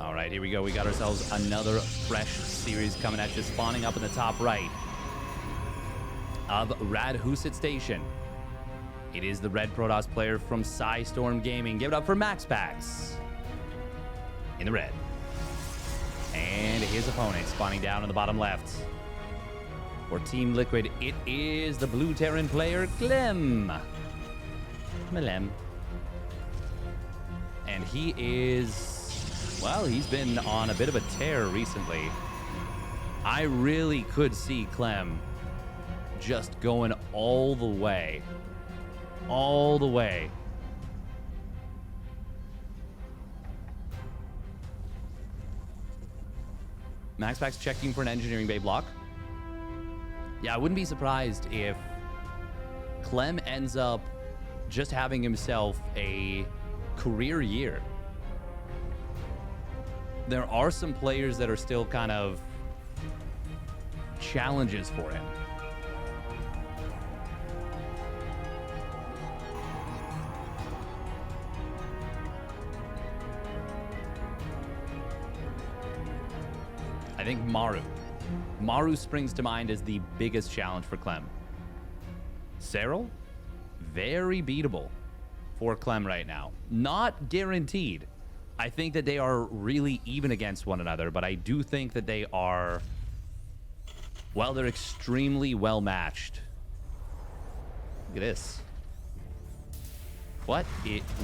All right, here we go. We got ourselves another fresh series coming at you, spawning up in the top right of Radhuset Station. It is the Red Protoss player from Storm Gaming. Give it up for MaxPax in the red. And his opponent spawning down in the bottom left. For Team Liquid, it is the Blue Terran player, Clem. And he is, well, he's been on a bit of a tear recently. I really could see Clem just going all the way. All the way. MaxPax checking for an engineering bay block. Yeah, I wouldn't be surprised if Clem ends up just having himself a career year. There are some players that are still kind of challenges for him. I think Maru springs to mind as the biggest challenge for Clem. Cyril, very beatable for Clem right now. Not guaranteed. I think that they are really even against one another, but I do think that they are, well, they're extremely well matched. Look at this.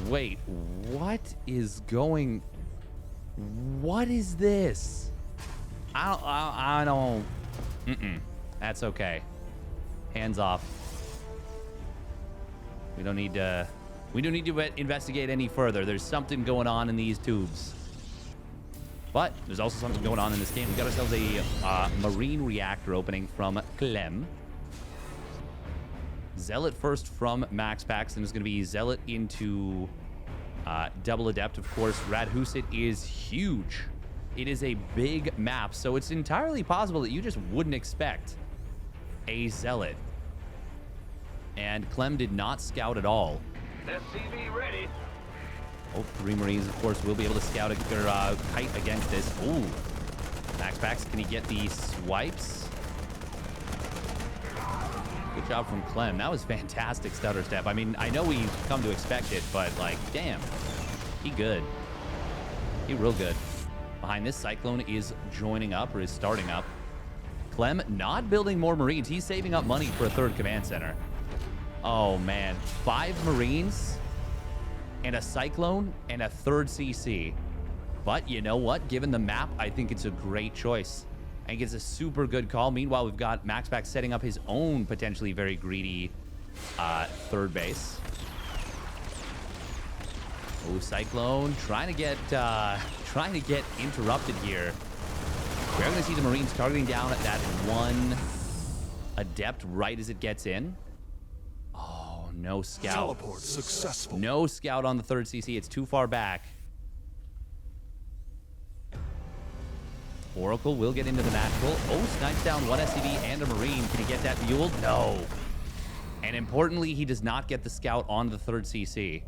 Wait, what is going, what is this? I don't, that's okay. Hands off. We don't need to investigate any further. There's something going on in these tubes. But there's also something going on in this game. We got ourselves a marine reactor opening from Clem. Zealot first from MaxPax, and it's going to be Zealot into Double Adept. Of course, Radhuset is huge. It is a big map, so it's entirely possible that you just wouldn't expect a Zealot. And Clem did not scout at all. SCV ready. Oh, 3 Marines, of course, will be able to scout their kite against this. Ooh. MaxPax, can he get the swipes? Good job from Clem. That was fantastic stutter step. I mean, I know we've come to expect it, but, like, damn. He good. He real good. Behind this, Cyclone is joining up, or is starting up. Clem not building more Marines. He's saving up money for a 3rd command center. Oh, man. 5 Marines and a Cyclone and a 3rd CC. But you know what? Given the map, I think it's a great choice. I think it's a super good call. Meanwhile, we've got MaxPax setting up his own potentially very greedy 3rd base. Oh, Cyclone trying to get interrupted here. We're going to see the Marines targeting down at that 1 Adept right as it gets in. Oh, no scout. Teleport successful. No scout on the 3rd CC. It's too far back. Oracle will get into the natural. Oh, snipes down 1 SCV and a Marine. Can he get that fueled? No. And importantly, he does not get the scout on the 3rd CC.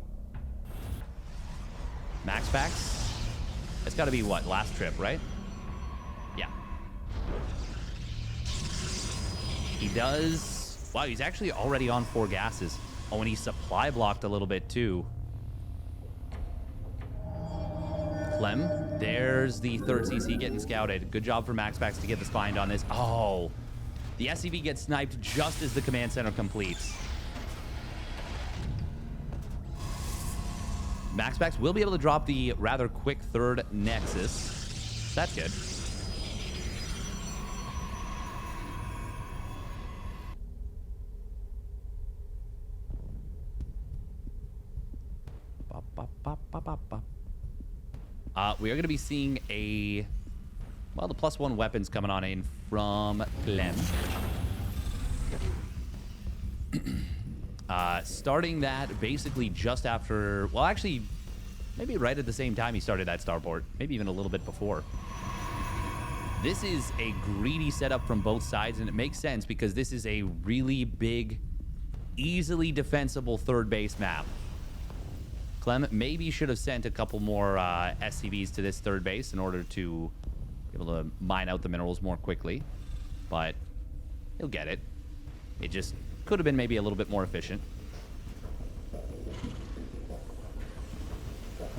MaxPax? That's got to be what? Last trip, right? Yeah. He does. Wow, he's actually already on 4 gases. Oh, and he supply blocked a little bit too. Clem, there's the 3rd CC getting scouted. Good job for MaxPax to get the spine on this. Oh, the SCV gets sniped just as the command center completes. MaxPax will be able to drop the rather quick 3rd Nexus. That's good. We are going to be seeing the +1 weapons coming on in from Clem. Starting that basically just after, well, actually, maybe right at the same time he started that starport. Maybe even a little bit before. This is a greedy setup from both sides, and it makes sense because this is a really big, easily defensible 3rd base map. Clem maybe should have sent a couple more SCVs to this third base in order to be able to mine out the minerals more quickly. But he'll get it. It just could have been maybe a little bit more efficient.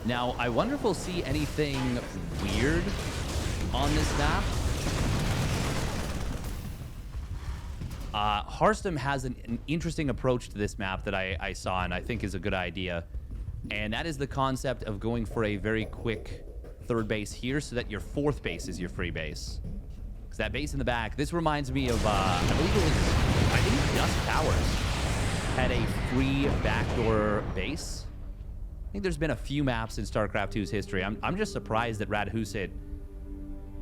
Now, I wonder if we'll see anything weird on this map. Hearthstone has an interesting approach to this map that I saw and I think is a good idea. And that is the concept of going for a very quick third base here so that your fourth base is your free base. Because that base in the back, this reminds me of, I think Dust Towers had a free backdoor base. I think there's been a few maps in StarCraft 2's history. I'm just surprised that Radhuset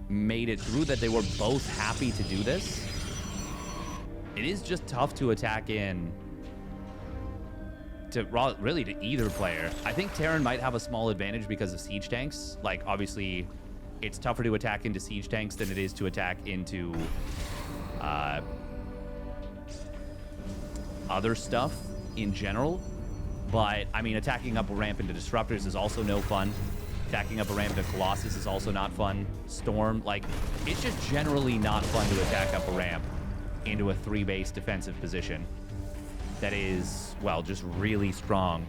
made it through, that they were both happy to do this. It is just tough to attack in to really to either player. I think Terran might have a small advantage because of siege tanks. Like, obviously, it's tougher to attack into siege tanks than it is to attack into other stuff in general. But, I mean, attacking up a ramp into Disruptors is also no fun. Attacking up a ramp into Colossus is also not fun. Storm, like, it's just generally not fun to attack up a ramp into a three-base defensive position that is, well, just really strong.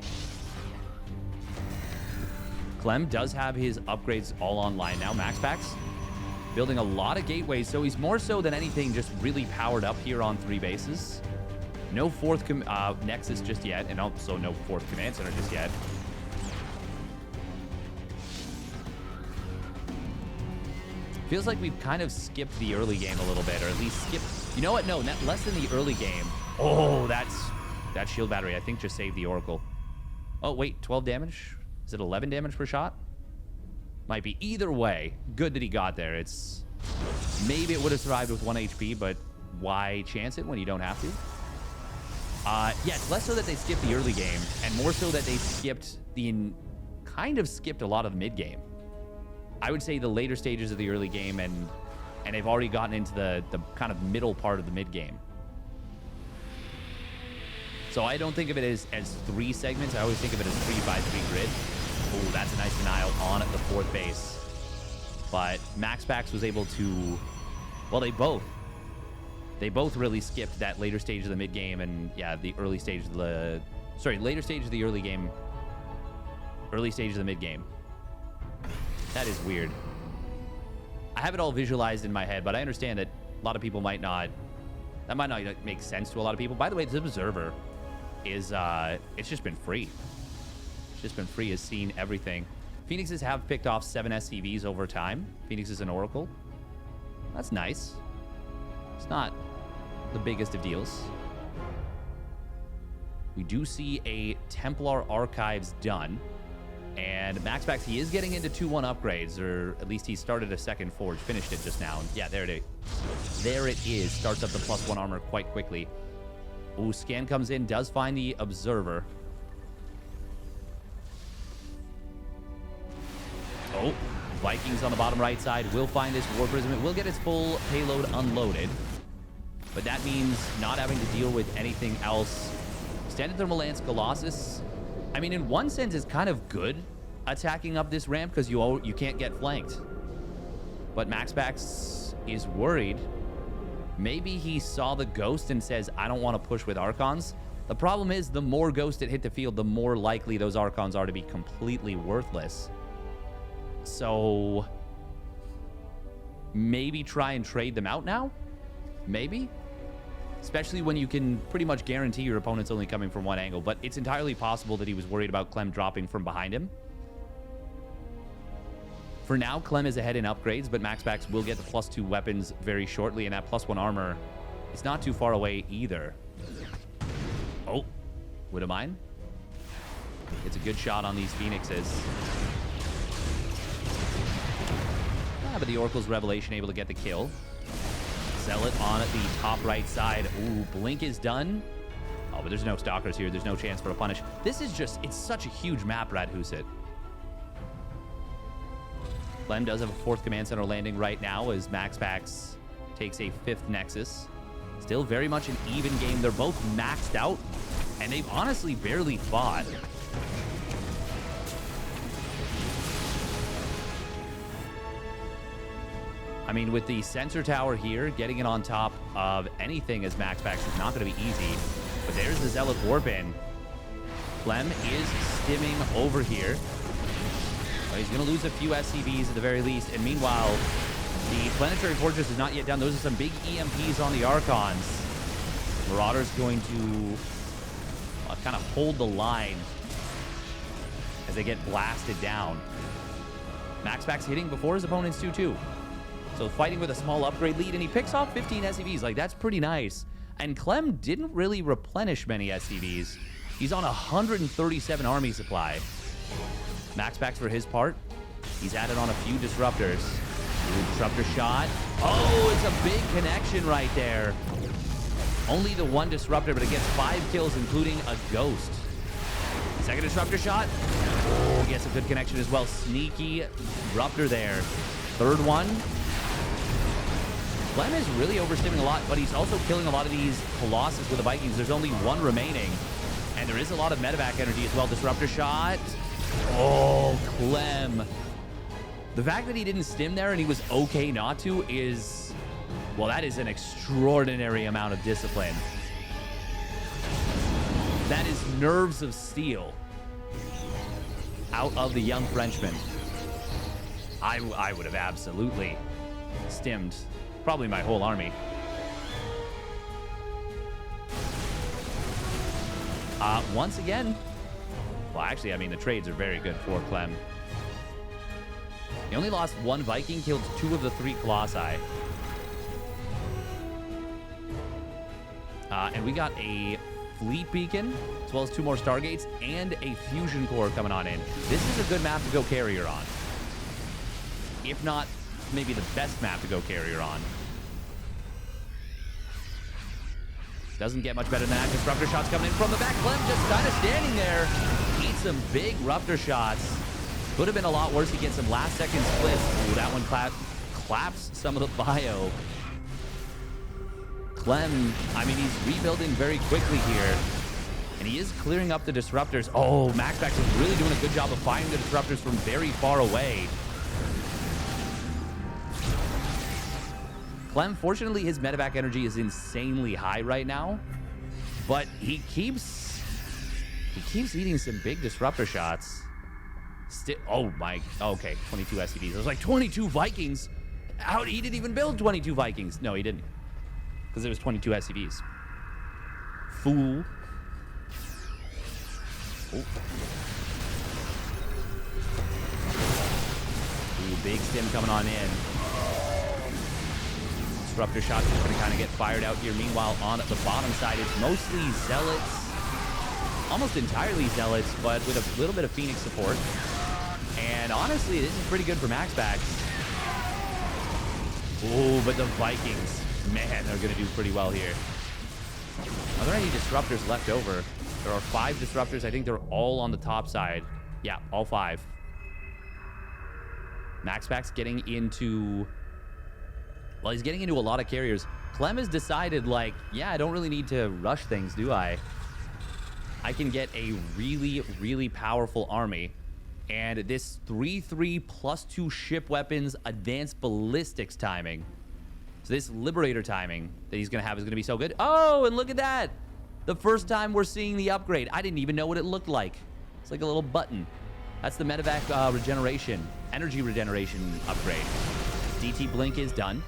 Clem does have his upgrades all online now. MaxPax building a lot of gateways, so he's more so than anything just really powered up here on three bases. No fourth Nexus just yet, and also no fourth command center just yet. Feels like we've kind of skipped the early game a little bit, or at least skipped... You know what? No, less than the early game. Oh, that shield battery, I think, just saved the Oracle. Oh, wait, 12 damage? Is it 11 damage per shot? Might be. Either way, good that he got there. It's... Maybe it would have survived with 1 HP, but why chance it when you don't have to? Yeah, it's less so that they skipped the early game, and more so that they skipped the... Kind of skipped a lot of the mid-game. I would say the later stages of the early game, and they've already gotten into the kind of middle part of the mid-game. So I don't think of it as three segments. I always think of it as 3-by-3 grid. Oh, that's a nice denial on at the fourth base. But MaxPax was able to... Well, they both really skipped that later stage of the mid-game and, yeah, the early stage of the... Sorry, later stage of the early game. Early stage of the mid-game. That is weird. I have it all visualized in my head, but I understand that a lot of people might not... That might not make sense to a lot of people. By the way, this Observer is... it's just been free. It's just been free. Has seen everything. Phoenixes have picked off 7 SCVs over time. Phoenixes and Oracle. That's nice. It's not the biggest of deals. We do see a Templar Archives done. And MaxPax, he is getting into 2-1 upgrades, or at least he started a second forge, finished it just now. And yeah, there it is. There it is. Starts up the +1 armor quite quickly. Ooh, Scan comes in, does find the Observer. Oh, Vikings on the bottom right side will find this War Prism. It will get its full payload unloaded. But that means not having to deal with anything else. Standard Thermal Lance Colossus... I mean, in one sense, it's kind of good attacking up this ramp because you can't get flanked. But MaxPax is worried. Maybe he saw the Ghost and says, I don't want to push with Archons. The problem is, the more Ghost that hit the field, the more likely those Archons are to be completely worthless. So... maybe try and trade them out now? Maybe? Especially when you can pretty much guarantee your opponent's only coming from one angle. But it's entirely possible that he was worried about Clem dropping from behind him. For now, Clem is ahead in upgrades, but MaxPax will get the +2 weapons very shortly, and that +1 armor is not too far away either. Oh, Widow Mine. It's a good shot on these Phoenixes. Ah, but the Oracle's Revelation able to get the kill. Zealot on at the top right side. Ooh, Blink is done. Oh, but there's no Stalkers here. There's no chance for a punish. This is just... it's such a huge map, Radhuset. Clem does have a 4th command center landing right now as MaxPax takes a 5th Nexus. Still very much an even game. They're both maxed out, and they've honestly barely fought. I mean, with the sensor tower here, getting it on top of anything as MaxPax is not going to be easy. But there's the Zealot warp in. Clem is stimming over here. But he's going to lose a few SCVs at the very least. And meanwhile, the Planetary Fortress is not yet done. Those are some big EMPs on the Archons. Marauder's going to kind of hold the line as they get blasted down. MaxPax hitting before his opponents too. So fighting with a small upgrade lead, and he picks off 15 SCVs. Like, that's pretty nice. And Clem didn't really replenish many SCVs. He's on 137 army supply. MaxPax, for his part, he's added on a few disruptors. Ooh, disruptor shot. Oh, it's a big connection right there. Only the one disruptor, but it gets 5 kills, including a ghost. Second disruptor shot. Oh, gets a good connection as well. Sneaky disruptor there. Third one. Clem is really overstimming a lot, but he's also killing a lot of these Colossus with the Vikings. There's only one remaining, and there is a lot of medevac energy as well. Disruptor shot. Oh, Clem. The fact that he didn't stim there and he was okay not to is, well, that is an extraordinary amount of discipline. That is nerves of steel out of the young Frenchman. I would have absolutely stimmed probably my whole army. Once again, well, actually, I mean, the trades are very good for Clem. He only lost 1 Viking, killed 2 of the 3 Colossi. And we got a Fleet Beacon, as well as 2 more Stargates, and a Fusion Core coming on in. This is a good map to go carrier on. If not, maybe the best map to go carrier on. Doesn't get much better than that. Disruptor shots coming in from the back. Clem just kind of standing there. Eats some big Ruptor shots. Could have been a lot worse. He gets some last-second splits. Ooh, that one claps some of the bio. Clem, I mean, he's rebuilding very quickly here. And he is clearing up the disruptors. Oh, MaxPax is really doing a good job of finding the disruptors from very far away. Clem, fortunately, his medevac energy is insanely high right now, but he keeps eating some big disruptor shots. Oh my, okay, 22 SCVs. I was like, 22 Vikings? How, he didn't even build 22 Vikings. No, he didn't, because it was 22 SCVs. Fool. Oh. Ooh, big stim coming on in. Disruptor shots are going to kind of get fired out here. Meanwhile, on the bottom side, it's mostly Zealots. Almost entirely Zealots, but with a little bit of Phoenix support. And honestly, this is pretty good for MaxPax. Oh, but the Vikings, man, they're going to do pretty well here. Are there any disruptors left over? There are 5 disruptors. I think they're all on the top side. Yeah, all 5. MaxPax getting into... Well, he's getting into a lot of carriers. Clem has decided, like, yeah, I don't really need to rush things, do I? I can get a really, really powerful army. And this 3/3 +2 ship weapons, advanced ballistics timing. So this Liberator timing that he's going to have is going to be so good. Oh, and look at that. The first time we're seeing the upgrade. I didn't even know what it looked like. It's like a little button. That's the medevac regeneration, energy regeneration upgrade. DT Blink is done.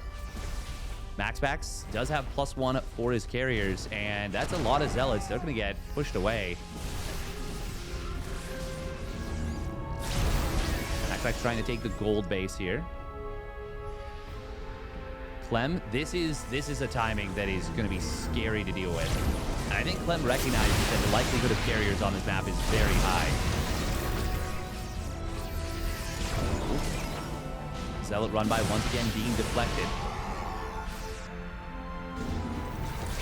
MaxPax does have +1 for his carriers, and that's a lot of Zealots. They're going to get pushed away. MaxPax trying to take the gold base here. Clem, this is a timing that is going to be scary to deal with. And I think Clem recognizes that the likelihood of carriers on this map is very high. Zealot run by once again being deflected.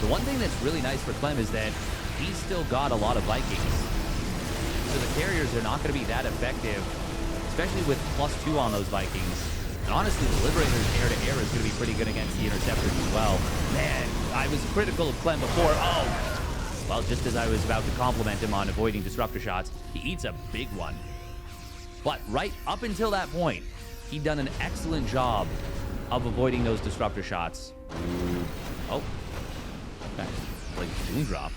The one thing that's really nice for Clem is that he's still got a lot of Vikings. So the carriers are not going to be that effective, especially with +2 on those Vikings. And honestly, the Liberator's air-to-air is going to be pretty good against the Interceptors as well. Man, I was critical of Clem before. Oh, well, just as I was about to compliment him on avoiding disruptor shots, he eats a big one. But right up until that point, he'd done an excellent job of avoiding those disruptor shots. Oh. Okay. Like boom drop.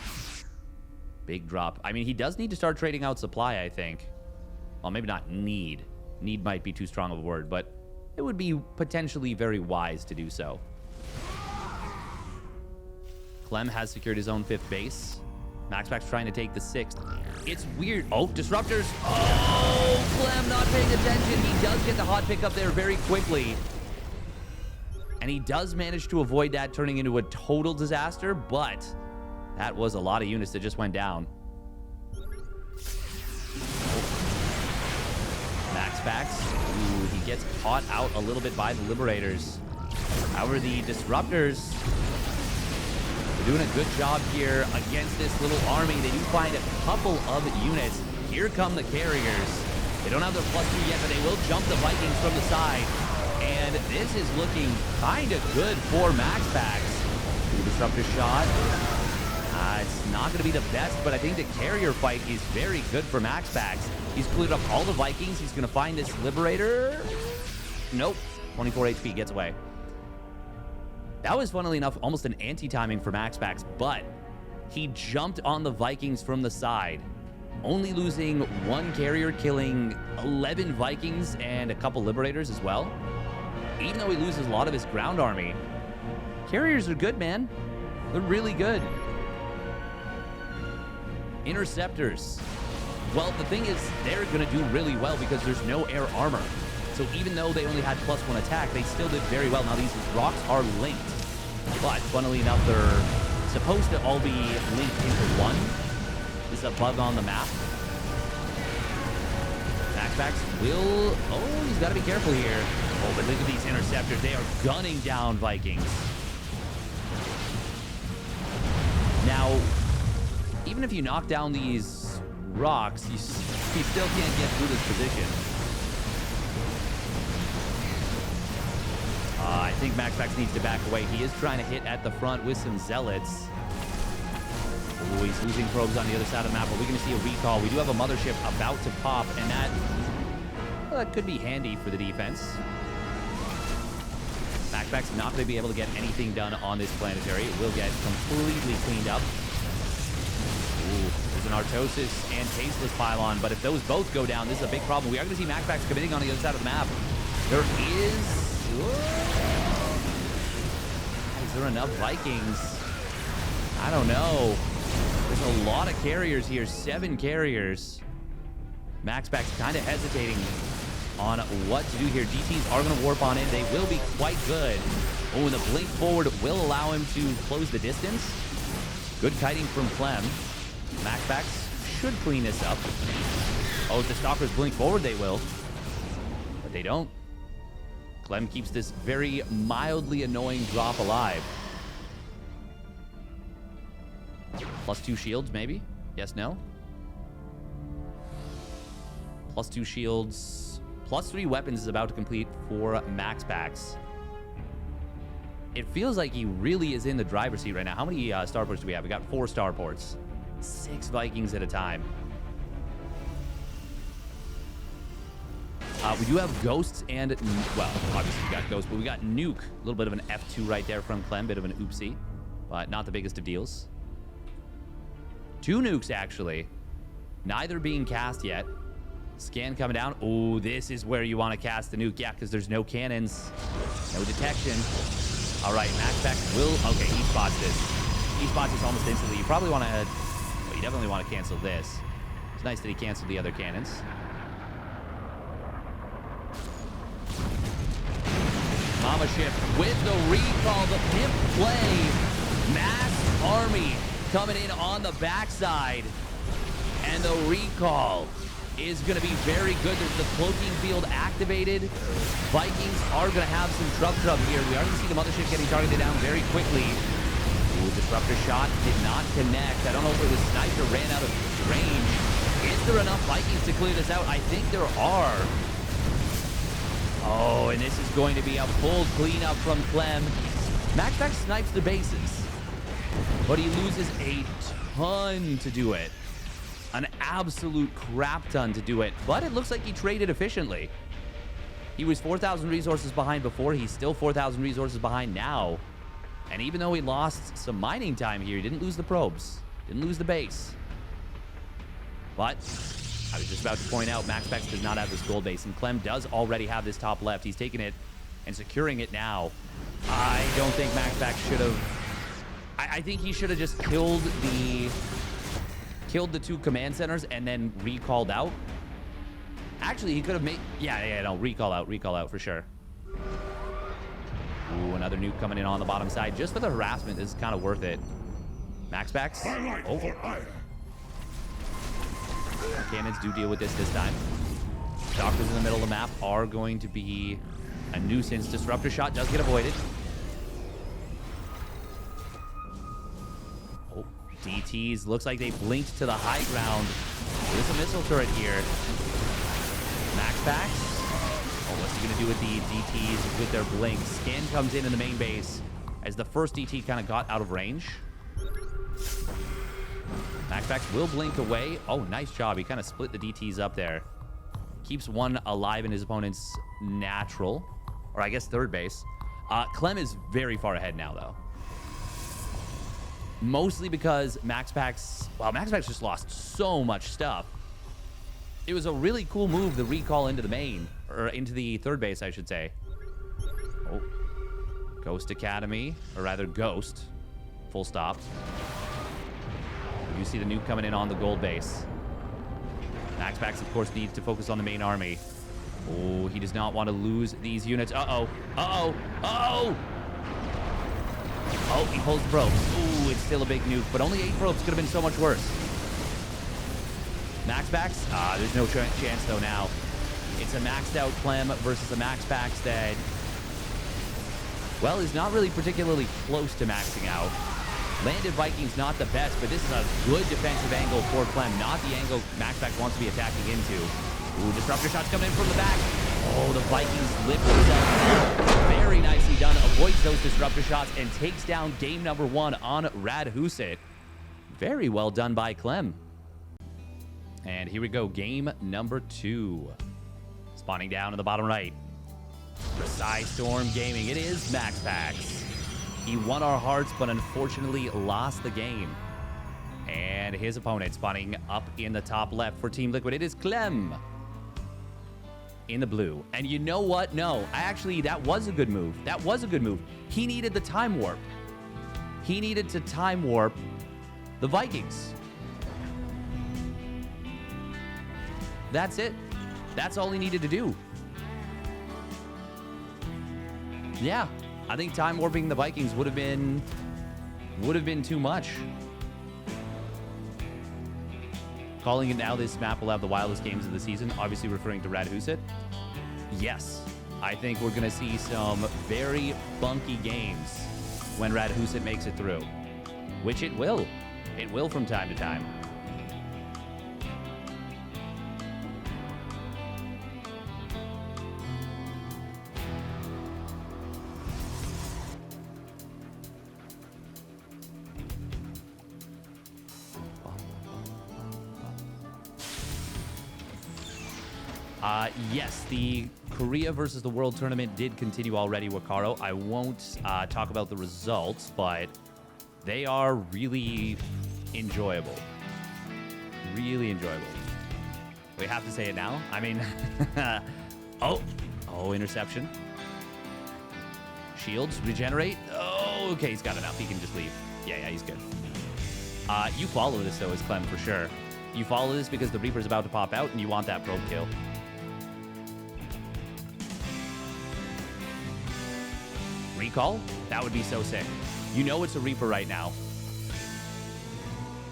Big drop. I mean, he does need to start trading out supply, I think. Well, maybe not need. Need might be too strong of a word, but it would be potentially very wise to do so. Clem has secured his own 5th base. MaxPax trying to take the 6th. It's weird. Oh, disruptors. Oh, Clem not paying attention. He does get the hot pick up there very quickly. And he does manage to avoid that turning into a total disaster, but that was a lot of units that just went down. MaxPax. Ooh, he gets caught out a little bit by the Liberators. However, the Disruptors are doing a good job here against this little army. They do find a couple of units. Here come the Carriers. They don't have their +2 yet, but they will jump the Vikings from the side. And this is looking kind of good for MaxPax. Ooh, Disruptor shot. It's not going to be the best, but I think the carrier fight is very good for MaxPax. He's cleared up all the Vikings. He's going to find this Liberator. Nope. 24 HP, gets away. That was, funnily enough, almost an anti-timing for MaxPax, but he jumped on the Vikings from the side, only losing 1 carrier, killing 11 Vikings and a couple Liberators as well. Even though he loses a lot of his ground army, carriers are good, man. They're really good. Interceptors. Well, the thing is, they're going to do really well because there's no air armor. So even though they only had +1 attack, they still did very well. Now, these rocks are linked. But, funnily enough, they're supposed to all be linked into one. This is a bug on the map. MaxPax will... Oh, he's got to be careful here. Oh, but look at these interceptors. They are gunning down Vikings. Now, even if you knock down these rocks, you still can't get through this position. I think MaxPax needs to back away. He is trying to hit at the front with some Zealots. Ooh, he's losing probes on the other side of the map, but we're going to see a recall. We do have a Mothership about to pop, and that could be handy for the defense. MaxPax not going to be able to get anything done on this planetary. It will get completely cleaned up. Ooh, there's an Artosis and Tasteless Pylon, but if those both go down, this is a big problem. We are going to see MaxPax committing on the other side of the map. There is... Is there enough Vikings? I don't know. There's a lot of carriers here. 7 carriers. MaxPax kind of hesitating on what to do here. GTs are going to warp on in. They will be quite good. Oh, and the blink forward will allow him to close the distance. Good kiting from Clem. MaxPax should clean this up. Oh, if the Stalkers blink forward, they will. But they don't. Clem keeps this very mildly annoying drop alive. +2 shields, maybe? Yes, no? +2 shields. +3 weapons is about to complete for MaxPax. It feels like he really is in the driver's seat right now. How many starports do we have? We got 4 starports. 6 Vikings at a time. We do have Ghosts and... Well, obviously we got Ghosts, but we got Nuke. A little bit of an F2 right there from Clem. Bit of an oopsie. But not the biggest of deals. 2 nukes, actually. Neither being cast yet. Scan coming down. Oh, this is where you want to cast the nuke. Yeah, because there's no cannons. No detection. All right, MaxPax will... Okay, he spots this. He spots this almost instantly. You probably want to... Well, you definitely want to cancel this. It's nice that he canceled the other cannons. Mothership with the recall. The pimp play. Mass army coming in on the backside. And the recall is going to be very good. There's the cloaking field activated. Vikings are going to have some trub here. We are going to see the Mothership getting targeted down very quickly. Ooh, disruptor shot did not connect. I don't know if it was sniped or ran out of range. Is there enough Vikings to clear this out? I think there are. Oh, and this is going to be a full cleanup from Clem. MaxPax snipes the bases, but he loses a ton to do it. An absolute crap ton to do it, but it looks like he traded efficiently. He was 4,000 resources behind before. He's still 4,000 resources behind now. And even though he lost some mining time here, he didn't lose the probes. Didn't lose the base. But I was just about to point out, MaxPax does not have this gold base, and Clem does already have this top left. He's taking it and securing it now. I don't think MaxPax should have... I think he should have just killed the two command centers and then recalled out. Actually, he could have made... Yeah, no, recall out for sure. Ooh, another nuke coming in on the bottom side. Just for the harassment, this is kind of worth it. MaxPax. Oh. Cannons do deal with this time. Doctors in the middle of the map are going to be a nuisance. Disruptor shot does get avoided. Oh, DTs. Looks like they blinked to the high ground. There's a missile turret here. MaxPax. Oh, what's he going to do with the DTs with their blink? Scan comes in the main base as the first DT kind of got out of range. MaxPax will blink away. Oh, nice job. He kind of split the DTs up there. Keeps one alive in his opponent's natural, or I guess third base. Clem is very far ahead now, though. Mostly because MaxPax just lost so much stuff. It was a really cool move, the recall into the main, or into the third base, I should say. Oh, Ghost Academy, or rather Ghost, full stop. You see the nuke coming in on the gold base. MaxPax, of course, needs to focus on the main army. Oh, he does not want to lose these units. Uh-oh. Oh, he pulls the probes. Ooh, it's still a big nuke, but only 8 probes. Could have been so much worse. MaxPax? There's no chance, though, now. It's a maxed out Clem versus a MaxPax that, well, is not really particularly close to maxing out. Landed Viking's not the best, but this is a good defensive angle for Clem. Not the angle MaxPax wants to be attacking into. Ooh, disruptor shots coming in from the back. Oh, the Vikings lift themselves up. Very nicely done. Avoids those disruptor shots and takes down game number 1 on Radhuset. Very well done by Clem. And here we go. Game number 2. Spawning down in the bottom right. Precise Storm Gaming. It is MaxPax. He won our hearts, but unfortunately lost the game. And his opponent spawning up in the top left for Team Liquid. It is Clem in the blue. And you know what? No, that was a good move. That was a good move. He needed the time warp. He needed to time warp the Vikings. That's it. That's all he needed to do. Yeah. I think time warping the Vikings would have been too much. Calling it now, this map will have the wildest games of the season, obviously referring to Radhuset. Yes, I think we're going to see some very funky games when Radhuset makes it through, which it will. It will from time to time. Yes, the Korea versus the World Tournament did continue already, Wakaro. I won't talk about the results, but they are really enjoyable. Really enjoyable. We have to say it now. I mean, oh, interception. Shields regenerate. Oh, okay, he's got enough. He can just leave. Yeah, he's good. You follow this, though, as Clem, for sure. You follow this because the Reaper's about to pop out, and you want that probe kill. Recall? That would be so sick. You know it's a Reaper right now.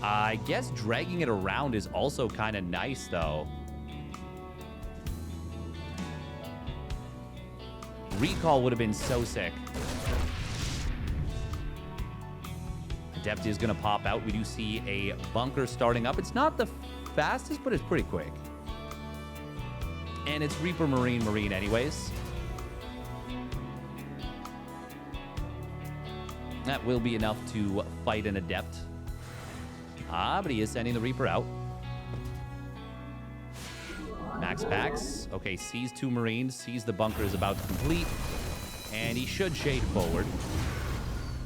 I guess dragging it around is also kind of nice, though. Recall would have been so sick. Adept is going to pop out. We do see a bunker starting up. It's not the fastest, but it's pretty quick. And it's Reaper Marine anyways. That will be enough to fight an Adept. But he is sending the Reaper out. MaxPax. Okay, sees 2 Marines, sees the bunker is about to complete, and he should shade forward.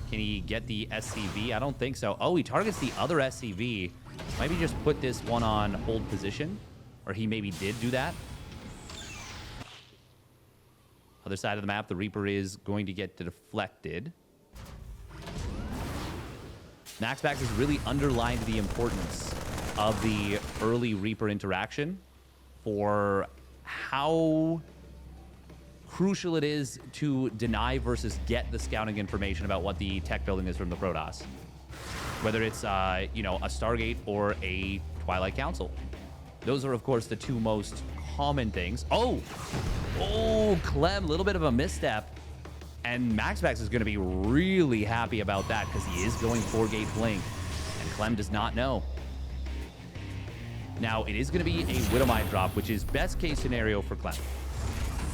Can he get the SCV? I don't think so. Oh, he targets the other SCV. Maybe just put this one on hold position, or he maybe did do that. Other side of the map, the Reaper is going to get deflected. MaxPax has really underlined the importance of the early Reaper interaction for how crucial it is to deny versus get the scouting information about what the tech building is from the Protoss. Whether it's, you know, a Stargate or a Twilight Council. Those are, of course, the 2 most common things. Oh, Clem, a little bit of a misstep. And MaxPax is going to be really happy about that because he is going 4-gate blink. And Clem does not know. Now, it is going to be a Widowmine drop, which is best case scenario for Clem,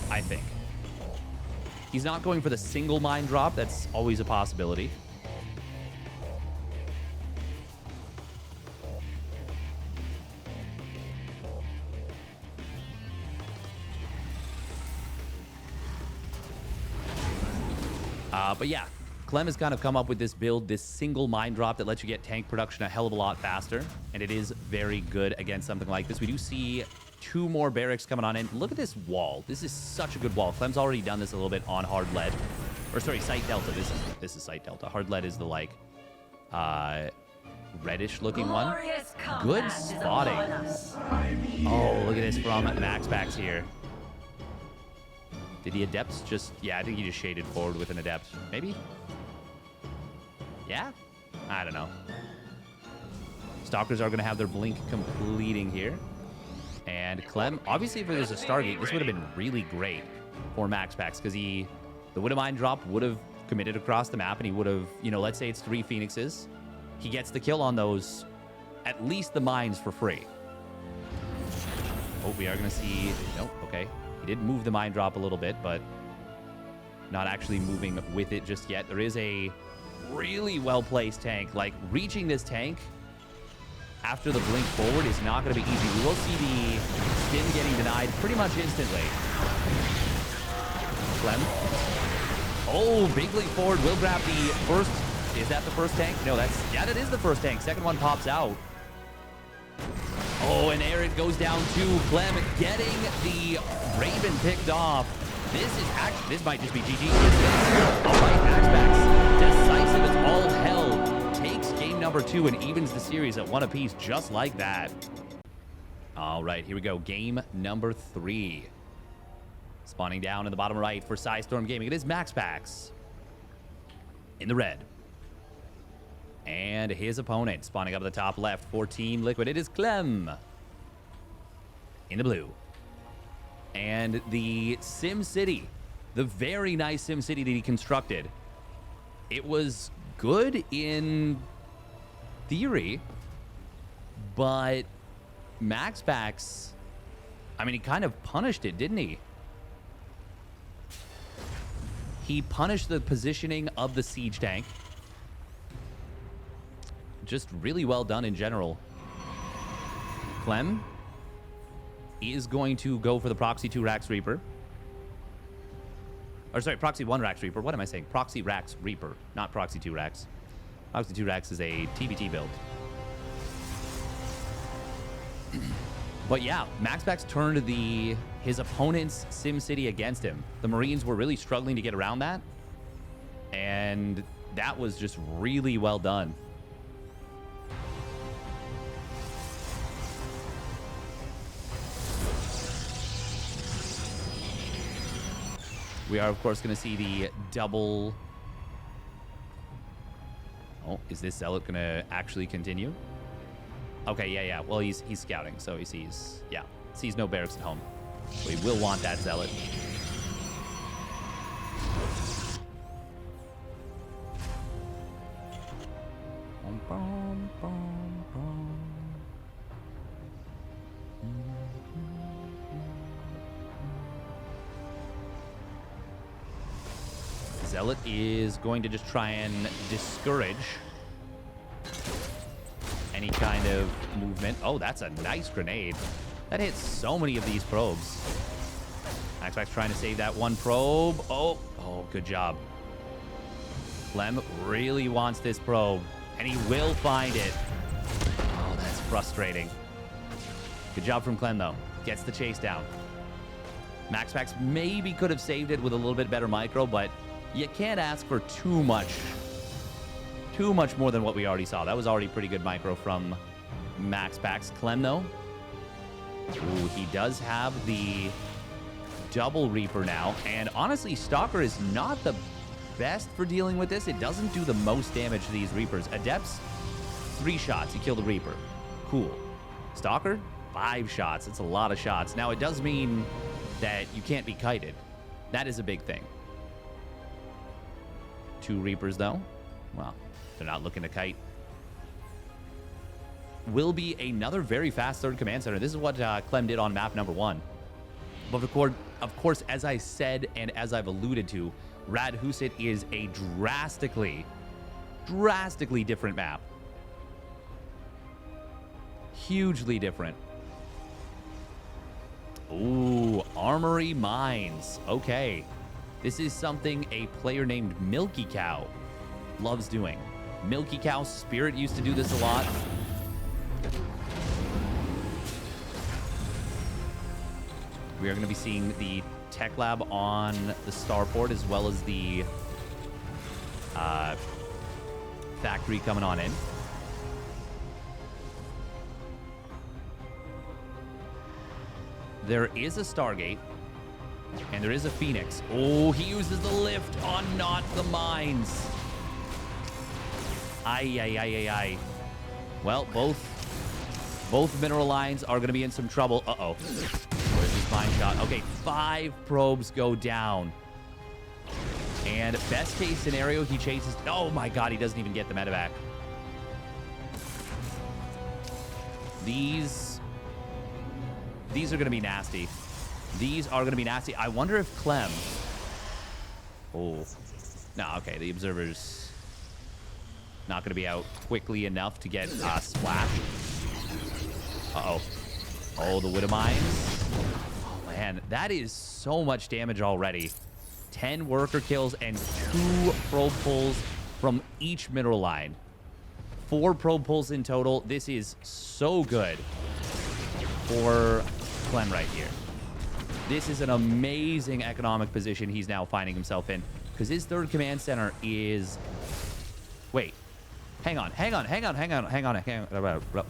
I think. He's not going for the single mine drop. That's always a possibility. But yeah, Clem has kind of come up with this build, this single mine drop that lets you get tank production a hell of a lot faster. And it is very good against something like this. We do see 2 more barracks coming on in. Look at this wall. This is such a good wall. Clem's already done this a little bit on hard lead. Or sorry, Site Delta. This is Site Delta. Hard lead is the like reddish looking one. Good spotting. Oh, look at this from MaxPax here. Did the Adepts just... Yeah, I think he just shaded forward with an Adept. Maybe? Yeah? I don't know. Stalkers are going to have their blink completing here. And Clem, obviously if it was a Stargate, this would have been really great for MaxPax because the Widowmine drop would have committed across the map and he would have, you know, let's say it's 3 Phoenixes. He gets the kill on those, at least the mines for free. Oh, we are going to see... Nope, okay. He did move the mine drop a little bit, but not actually moving with it just yet. There is a really well-placed tank. Like, reaching this tank after the blink forward is not going to be easy. We will see the skin getting denied pretty much instantly. Clem. Oh, big leap forward. Will grab the first. Is that the first tank? No, that's... Yeah, that is the first tank. Second one pops out. Oh, and there it goes down to Clem getting the Raven picked off. This might just be GG. All right, MaxPax, decisive as all hell, takes game number 2 and evens the series at 1 apiece, just like that. All right, here we go. Game number 3. Spawning down in the bottom right for Psystorm Gaming. It is MaxPax in the red. And his opponent spawning up at the top left for Team Liquid. It is Clem in the blue. And the Sim City, the very nice Sim City that he constructed, it was good in theory, but MaxPax, I mean, he kind of punished it, didn't he? He punished the positioning of the siege tank. Just really well done in general. Clem is going to go for the Proxy 2 Rax Reaper. Or sorry, Proxy 1 Rax Reaper. What am I saying? Proxy Rax Reaper, not Proxy 2 Rax. Proxy 2 Rax is a TvT build. But yeah, MaxPax turned his opponent's Sim City against him. The Marines were really struggling to get around that. And that was just really well done. We are, of course, going to see the double... Oh, is this Zealot going to actually continue? Okay, yeah. Well, he's scouting, so he sees... Yeah, sees no barracks at home. So he will want that Zealot. Bum, bum, bum, bum. Zealot is going to just try and discourage any kind of movement. Oh, that's a nice grenade. That hits so many of these probes. MaxPax trying to save that one probe. Oh, good job. Clem really wants this probe, and he will find it. Oh, that's frustrating. Good job from Clem, though. Gets the chase down. MaxPax maybe could have saved it with a little bit better micro, but you can't ask for too much more than what we already saw. That was already pretty good micro from MaxPax. Clem, though, ooh, he does have the double Reaper now, and honestly, Stalker is not the best for dealing with this. It doesn't do the most damage to these Reapers. Adepts, 3 shots, you kill the Reaper. Cool. Stalker, 5 shots. It's a lot of shots. Now, it does mean that you can't be kited. That is a big thing. 2 Reapers, though. Well, they're not looking to kite. Will be another very fast third command center. This is what Clem did on map number 1. But of course, as I said and as I've alluded to, Radhuset is a drastically different map. Hugely different. Ooh, Armory Mines. Okay. This is something a player named Milky Cow loves doing. Milky Cow Spirit used to do this a lot. We are going to be seeing the Tech Lab on the starport, as well as the factory coming on in. There is a Stargate, and there is a Phoenix. Oh, he uses the lift on not the mines. Ay. Well, both mineral lines are going to be in some trouble. Uh-oh. Where's his mine shot? Okay, 5 probes go down. And best case scenario, he chases... Oh my god, he doesn't even get the medevac. These are going to be nasty. These are going to be nasty. I wonder if Clem... Oh. No, okay, the Observer's not going to be out quickly enough to get splashed. Uh-oh. Oh, the Widow Mines. Oh, man. That is so much damage already. 10 worker kills and 2 probe pulls from each mineral line. 4 probe pulls in total. This is so good for Clem right here. This is an amazing economic position he's now finding himself in, because his third command center is... Wait. Hang on.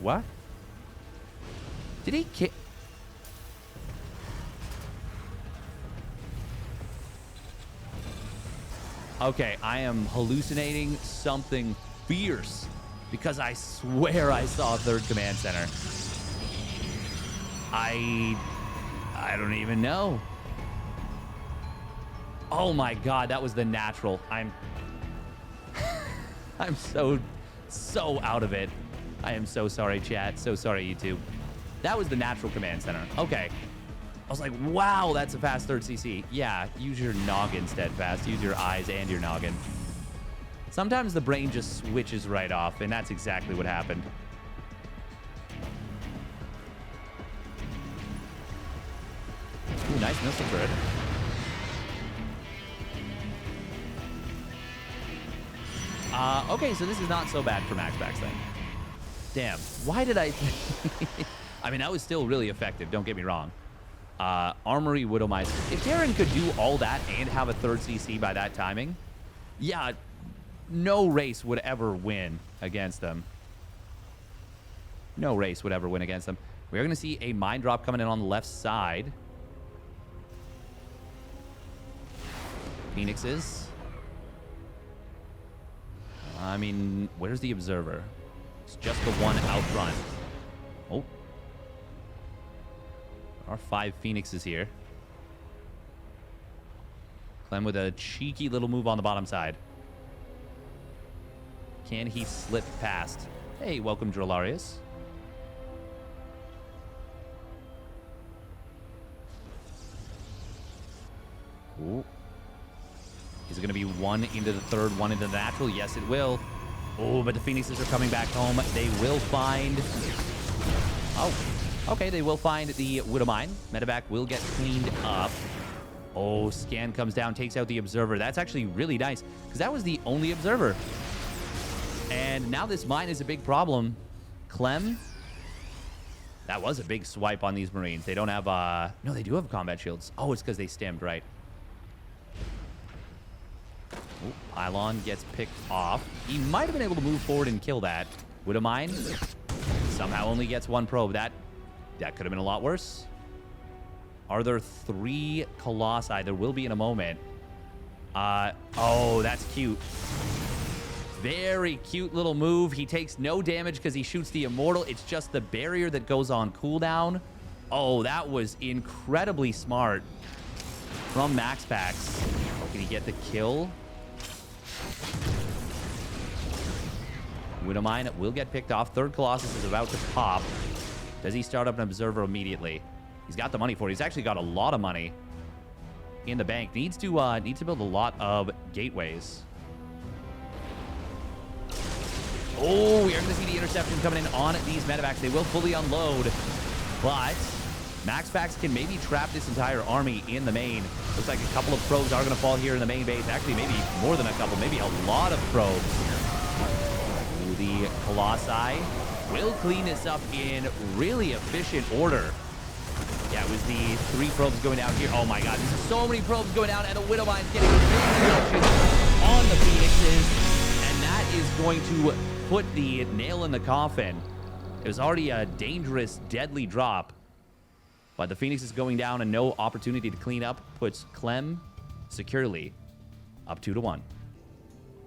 What? Did he kick? Okay, I am hallucinating something fierce, because I swear I saw a third command center. I don't even know. Oh my god, that was the natural. I'm so out of it. I am so sorry, chat. So sorry, YouTube. That was the natural command center. Okay. I was like, wow, that's a fast third CC. Yeah, use your noggin, Steadfast. Use your eyes and your noggin. Sometimes the brain just switches right off, and that's exactly what happened. Ooh, nice missile turret. Okay, so this is not so bad for MaxPax then. Damn, why did I... I mean, that was still really effective, don't get me wrong. Armory Widow Mines. If Darren could do all that and have a third CC by that timing, yeah, no race would ever win against them. No race would ever win against them. We're going to see a mine drop coming in on the left side. Phoenixes. I mean, where's the Observer? It's just the one out front. Oh. There are 5 Phoenixes here. Clem with a cheeky little move on the bottom side. Can he slip past? Hey, welcome, Drillarius. Ooh. Is it going to be 1 into the third, 1 into the natural? Yes, it will. Oh, but the Phoenixes are coming back home. They will find... Oh. Okay, they will find the Widowmine. Medevac will get cleaned up. Oh, Scan comes down, takes out the Observer. That's actually really nice, because that was the only Observer. And now this mine is a big problem. Clem, that was a big swipe on these Marines. They don't have, no, they do have combat shields. Oh, it's because they stemmed, right? Ooh, Pylon gets picked off. He might have been able to move forward and kill that. Widowmine somehow only gets one probe. That could have been a lot worse. Are there 3 Colossi? There will be in a moment. Oh, that's cute. Very cute little move. He takes no damage because he shoots the Immortal. It's just the barrier that goes on cooldown. Oh, that was incredibly smart from MaxPax. Oh, can he get the kill? Widowmine will get picked off. Third Colossus is about to pop. Does he start up an Observer immediately? He's got the money for it. He's actually got a lot of money in the bank. Needs to build a lot of gateways. Oh, we are going to see the interception coming in on these medevacs. They will fully unload, but MaxPax can maybe trap this entire army in the main. Looks like a couple of probes are going to fall here in the main base. Actually, maybe more than a couple, maybe a lot of probes. Ooh, the Colossi will clean this up in really efficient order. Yeah, it was the 3 probes going down here. Oh my god, there's so many probes going down, and the Widowmine's getting a big reduction on the Phoenixes, and that is going to put the nail in the coffin. It was already a dangerous, deadly drop, but the Phoenix is going down, and no opportunity to clean up puts Clem securely up 2-1.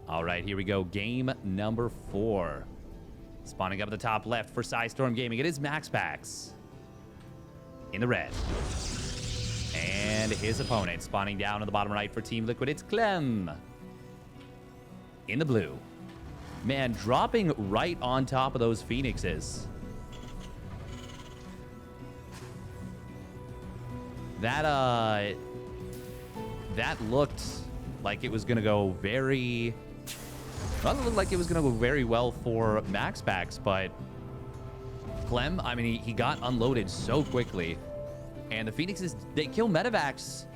All right, here we go. Game number 4. Spawning up at the top left for Psystorm Gaming. It is MaxPax in the red. And his opponent spawning down on the bottom right for Team Liquid. It's Clem in the blue. Man, dropping right on top of those Phoenixes. That looked like it was going to go very... Well, it looked like it was going to go very well for MaxPax, but Clem, I mean, he got unloaded so quickly. And the Phoenixes, they kill medevacs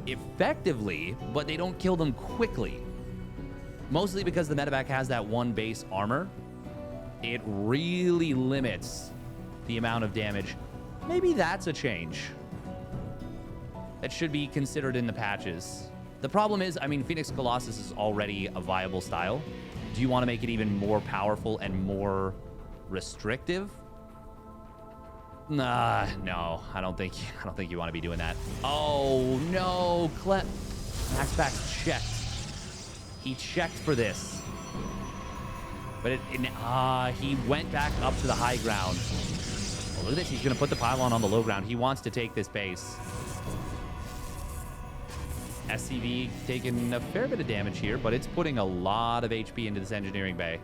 effectively, but they don't kill them quickly. Mostly because the medevac has that 1 base armor. It really limits the amount of damage. Maybe that's a change that should be considered in the patches. The problem is, I mean, Phoenix Colossus is already a viable style. Do you want to make it even more powerful and more restrictive? Nah, no, I don't think you want to be doing that. Oh no, MaxPax checked. He checked for this, but he went back up to the high ground. Oh, look at this. He's going to put the pylon on the low ground. He wants to take this base. SCV taking a fair bit of damage here, but it's putting a lot of HP into this engineering bay.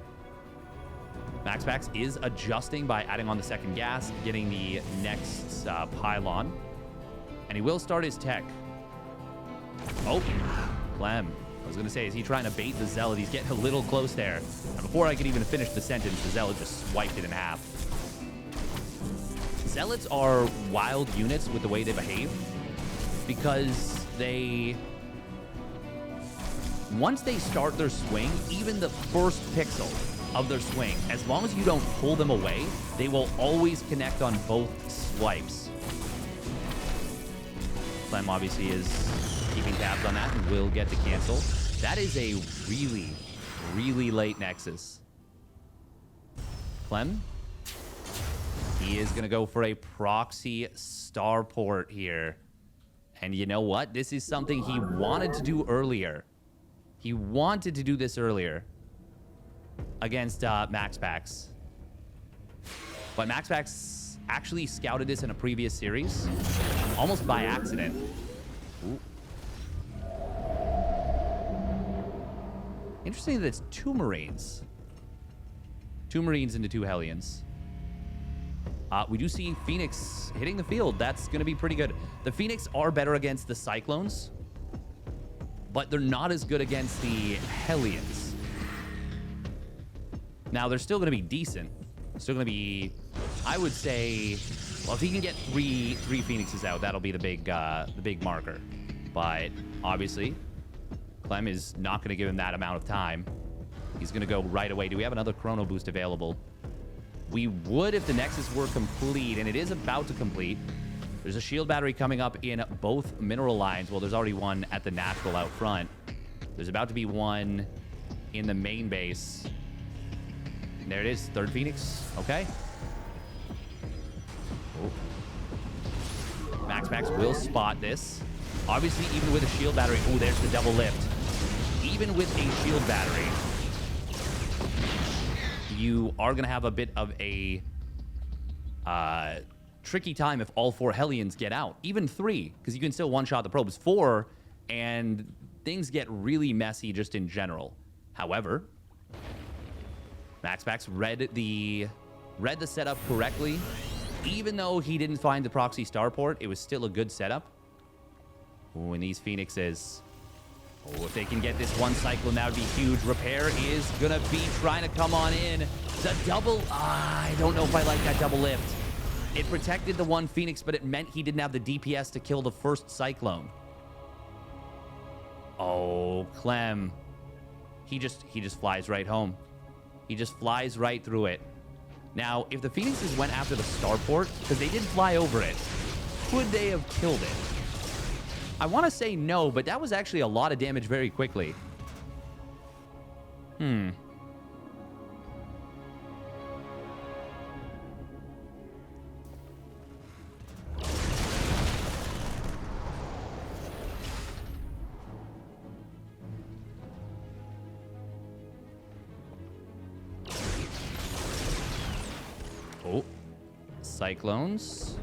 MaxPax is adjusting by adding on the second gas, getting the next pylon, and he will start his tech. Oh, Clem. I was going to say, is he trying to bait the Zealot? He's getting a little close there. And before I could even finish the sentence, the Zealot just swiped it in half. Zealots are wild units with the way they behave, because once they start their swing, even the first pixel of their swing, as long as you don't pull them away, they will always connect on both swipes. Clem obviously is keeping tabs on that and will get to cancel. That is a really, really late Nexus. Clem, he is going to go for a proxy starport here. And you know what? This is something he wanted to do earlier. He wanted to do this earlier against MaxPax. But MaxPax actually scouted this in a previous series, almost by accident. Ooh. Interesting that it's 2 Marines. 2 Marines into 2 Hellions. We do see Phoenix hitting the field. That's going to be pretty good. The Phoenix are better against the Cyclones, but they're not as good against the Hellions. Now, they're still going to be decent. Still going to be I would say, well, if he can get three Phoenixes out, that'll be the big marker. But obviously, Clem is not going to give him that amount of time. He's going to go right away. Do we have another Chrono Boost available? We would if the Nexus were complete, and it is about to complete. There's a shield battery coming up in both mineral lines. Well, there's already one at the natural out front. There's about to be one in the main base. And there it is, third Phoenix. Okay. Oh. MaxPax will spot this. Obviously, even with a shield battery. Oh, there's the double lift. Even with a shield battery, you are going to have a bit of a tricky time if all 4 Hellions get out. Even 3, because you can still one-shot the probes. 4, and things get really messy just in general. However, MaxPax read the setup correctly. Even though he didn't find the proxy starport, it was still a good setup. Ooh, and these Phoenixes. Oh, if they can get this one Cyclone, that would be huge. Repair is going to be trying to come on in. The double... I don't know if I like that double lift. It protected the one Phoenix, but it meant he didn't have the DPS to kill the first Cyclone. Oh, Clem. He just flies right home. He just flies right through it. Now, if the Phoenixes went after the starport, because they did fly over it, could they have killed it? I want to say no, but that was actually a lot of damage very quickly. Oh, Cyclones.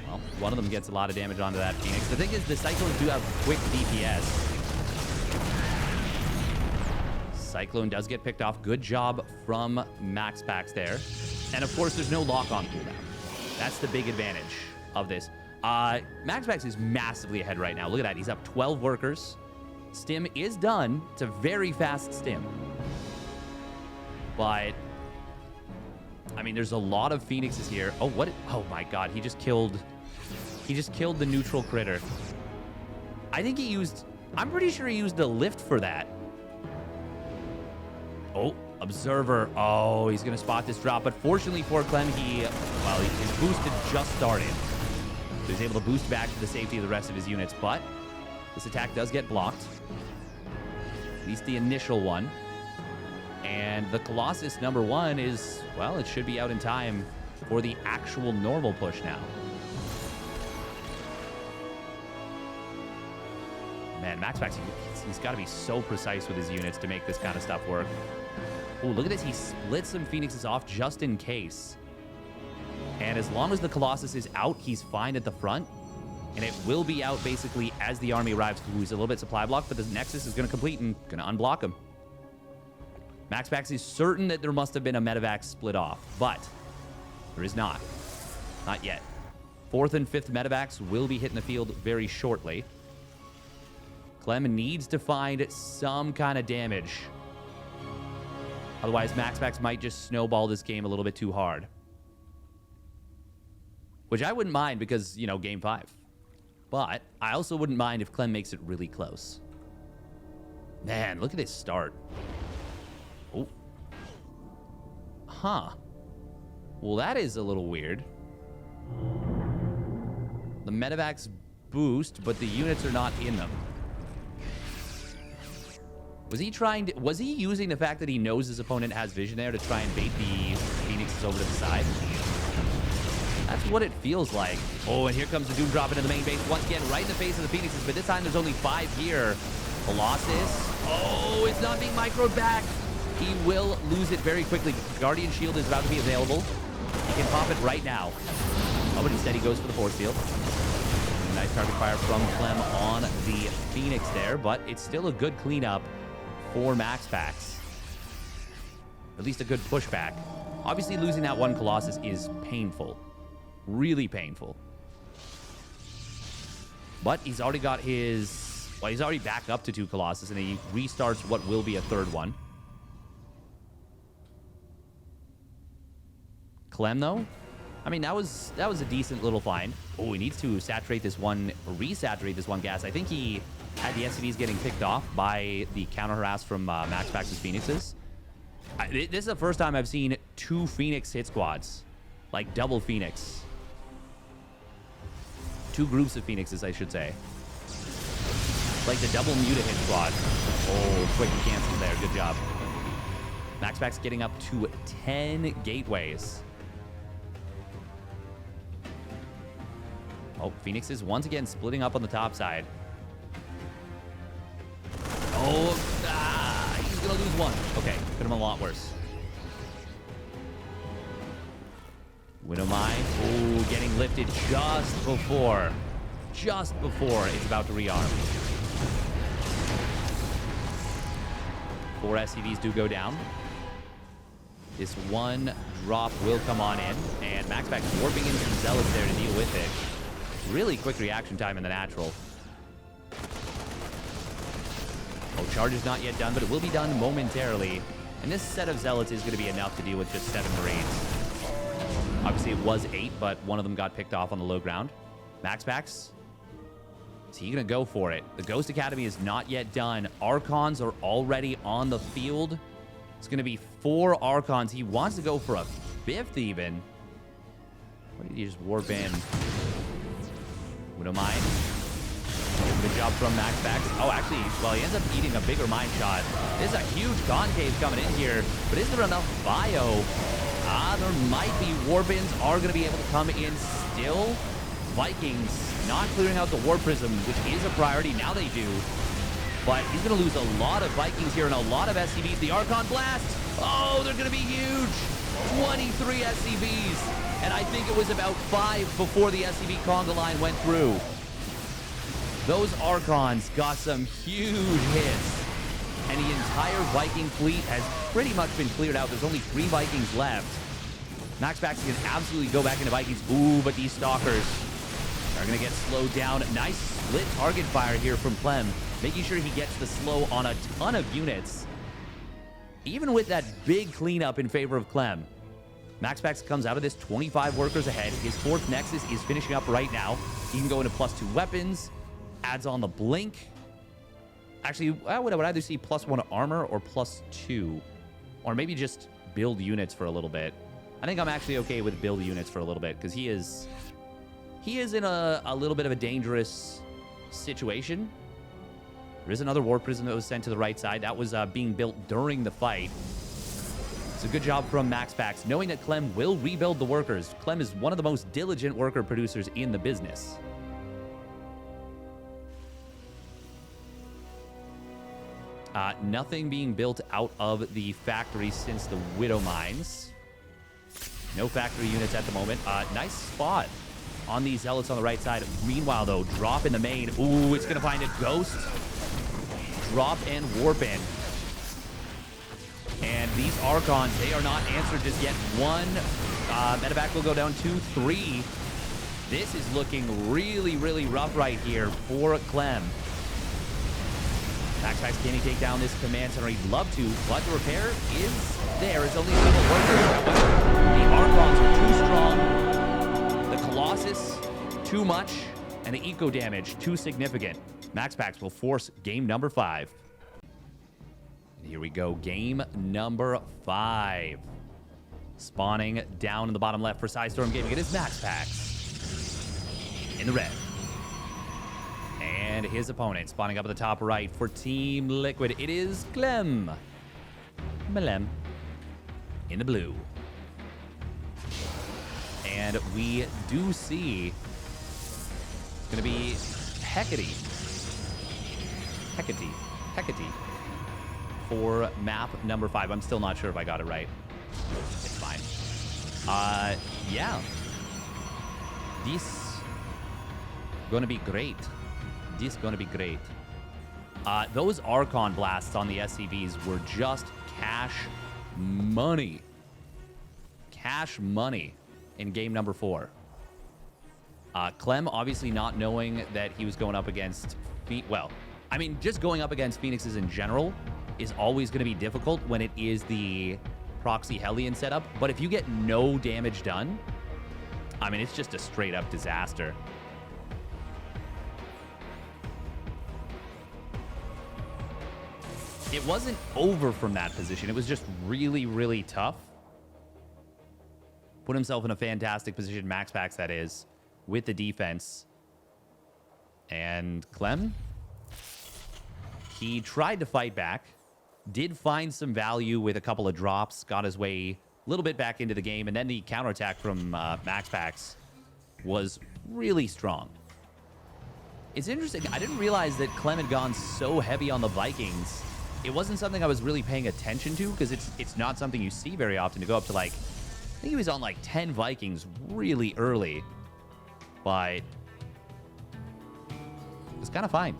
Well, one of them gets a lot of damage onto that Phoenix. The thing is, the Cyclones do have quick DPS. Cyclone does get picked off. Good job from MaxPax there. And of course, there's no lock-on cooldown. That's the big advantage of this. MaxPax is massively ahead right now. Look at that. He's up 12 workers. Stim is done. It's a very fast stim. But... I mean, there's a lot of Phoenixes here. Oh, what? Oh my God, he just killed the neutral critter. I think he used... I'm pretty sure he used the lift for that. Oh, Observer. Oh, he's going to spot this drop. But fortunately for Clem, his boost had just started. So he's able to boost back to the safety of the rest of his units. But this attack does get blocked. At least the initial one. And the Colossus #1 is, well, it should be out in time for the actual normal push now. Man, MaxPax, he's got to be so precise with his units to make this kind of stuff work. Oh, look at this. He splits some Phoenixes off just in case. And as long as the Colossus is out, he's fine at the front. And it will be out basically as the army arrives. Ooh, he's a little bit supply blocked, but the Nexus is going to complete and going to unblock him. MaxPax is certain that there must have been a medevac split off, but there is not. Not yet. 4th and 5th medevacs will be hitting the field very shortly. Clem needs to find some kind of damage. Otherwise, MaxPax might just snowball this game a little bit too hard. Which I wouldn't mind because, you know, game 5. But I also wouldn't mind if Clem makes it really close. Man, look at this start. Oh. Huh. Well, that is a little weird. The medevacs boost, but the units are not in them. Was he using the fact that he knows his opponent has vision there to try and bait the Phoenixes over to the side? That's what it feels like. Oh, and here comes the Doom drop into the main base once again, right in the face of the Phoenixes, but this time there's only 5 here. Colossus. Oh, it's not being microed back. He will lose it very quickly. Guardian Shield is about to be available. He can pop it right now. Oh, but instead he goes for the force field. Nice target fire from Clem on the Phoenix there, but it's still a good cleanup for MaxPax. At least a good pushback. Obviously, losing that one Colossus is painful. Really painful. But he's already got his... Well, he's already back up to 2 Colossus, and he restarts what will be a 3rd one. Clem, though. I mean, that was a decent little find. Oh, he needs to resaturate this one gas. I think he had the SCVs getting picked off by the counter harass from MaxPax's Phoenixes. This is the first time I've seen 2 Phoenix hit squads. Like double Phoenix. 2 groups of Phoenixes, I should say. Like the double Muta hit squad. Oh, quick cancel there. Good job. MaxPax getting up to 10 gateways. Oh, Phoenix is once again splitting up on the top side. Oh, he's going to lose one. Okay, could have been a lot worse. Widowmine, oh, getting lifted just before it's about to rearm. 4 SCVs do go down. This one drop will come on in, and MaxPax warping in some Zealots there to deal with it. Really quick reaction time in the natural. Oh, charge is not yet done, but it will be done momentarily. And this set of Zealots is going to be enough to deal with just 7 Marines. Obviously, it was 8, but one of them got picked off on the low ground. MaxPax, is he going to go for it? The Ghost Academy is not yet done. Archons are already on the field. It's going to be 4 Archons. He wants to go for a 5th even. What did he just warp in? Widowmine. Good job from MaxPax. Oh, actually, well, he ends up eating a bigger mine shot. There's a huge concave coming in here, but is there enough bio? There might be. Warbins are going to be able to come in still. Vikings not clearing out the War Prism, which is a priority. Now they do. But he's going to lose a lot of Vikings here and a lot of SCVs. The Archon Blast. Oh, they're going to be huge. 23 SCVs. And I think it was about 5 before the SCV conga line went through. Those Archons got some huge hits. And the entire Viking fleet has pretty much been cleared out. There's only 3 Vikings left. MaxPax can absolutely go back into Vikings. Ooh, but these Stalkers are going to get slowed down. Nice split target fire here from Clem, making sure he gets the slow on a ton of units. Even with that big cleanup in favor of Clem, MaxPax comes out of this 25 workers ahead. His 4th Nexus is finishing up right now. He can go into +2 weapons, adds on the blink. Actually, I would either see +1 armor or +2, or maybe just build units for a little bit. I think I'm actually okay with build units for a little bit because he is in a little bit of a dangerous situation. There is another War Prism that was sent to the right side. That was being built during the fight. It's a good job from MaxPax, knowing that Clem will rebuild the workers. Clem is one of the most diligent worker producers in the business. Nothing being built out of the factory since the Widow Mines. No factory units at the moment. Nice spot on these Zealots on the right side. Meanwhile, though, drop in the main. Ooh, it's going to find a Ghost. Drop and warp in. And these Archons, they are not answered just yet. 1. Medevac will go down 2, 3. This is looking really, really rough right here for Clem. MaxPax, can he take down this command center? He'd love to, but the repair is there. It's only a couple workers. The Archons are too strong. The Colossus, too much. And the eco damage, too significant. MaxPax will force game number 5. Here we go. Game number 5. Spawning down in the bottom left for Sidestorm Gaming. It is MaxPax in the red. And his opponent spawning up at the top right for Team Liquid. It is Clem. Malem in the blue. And we do see it's going to be Hecate for map number 5. I'm still not sure if I got it right. It's fine. Yeah. This gonna be great. This gonna be great. Those Archon blasts on the SCVs were just cash money. Cash money in game number 4. Clem obviously not knowing that he was going up against... Well, I mean, just going up against Phoenixes in general is always going to be difficult when it is the proxy Hellion setup, but if you get no damage done, I mean, it's just a straight up disaster. It wasn't over from that position. It was just really, really tough. Put himself in a fantastic position, MaxPax that is, with the defense. And Clem, he tried to fight back, did find some value with a couple of drops, got his way a little bit back into the game, and then the counterattack from MaxPax was really strong. It's interesting. I didn't realize that Clem had gone so heavy on the Vikings. It wasn't something I was really paying attention to because it's not something you see very often to go up to, like, I think he was on like 10 Vikings really early, but it's kind of fine.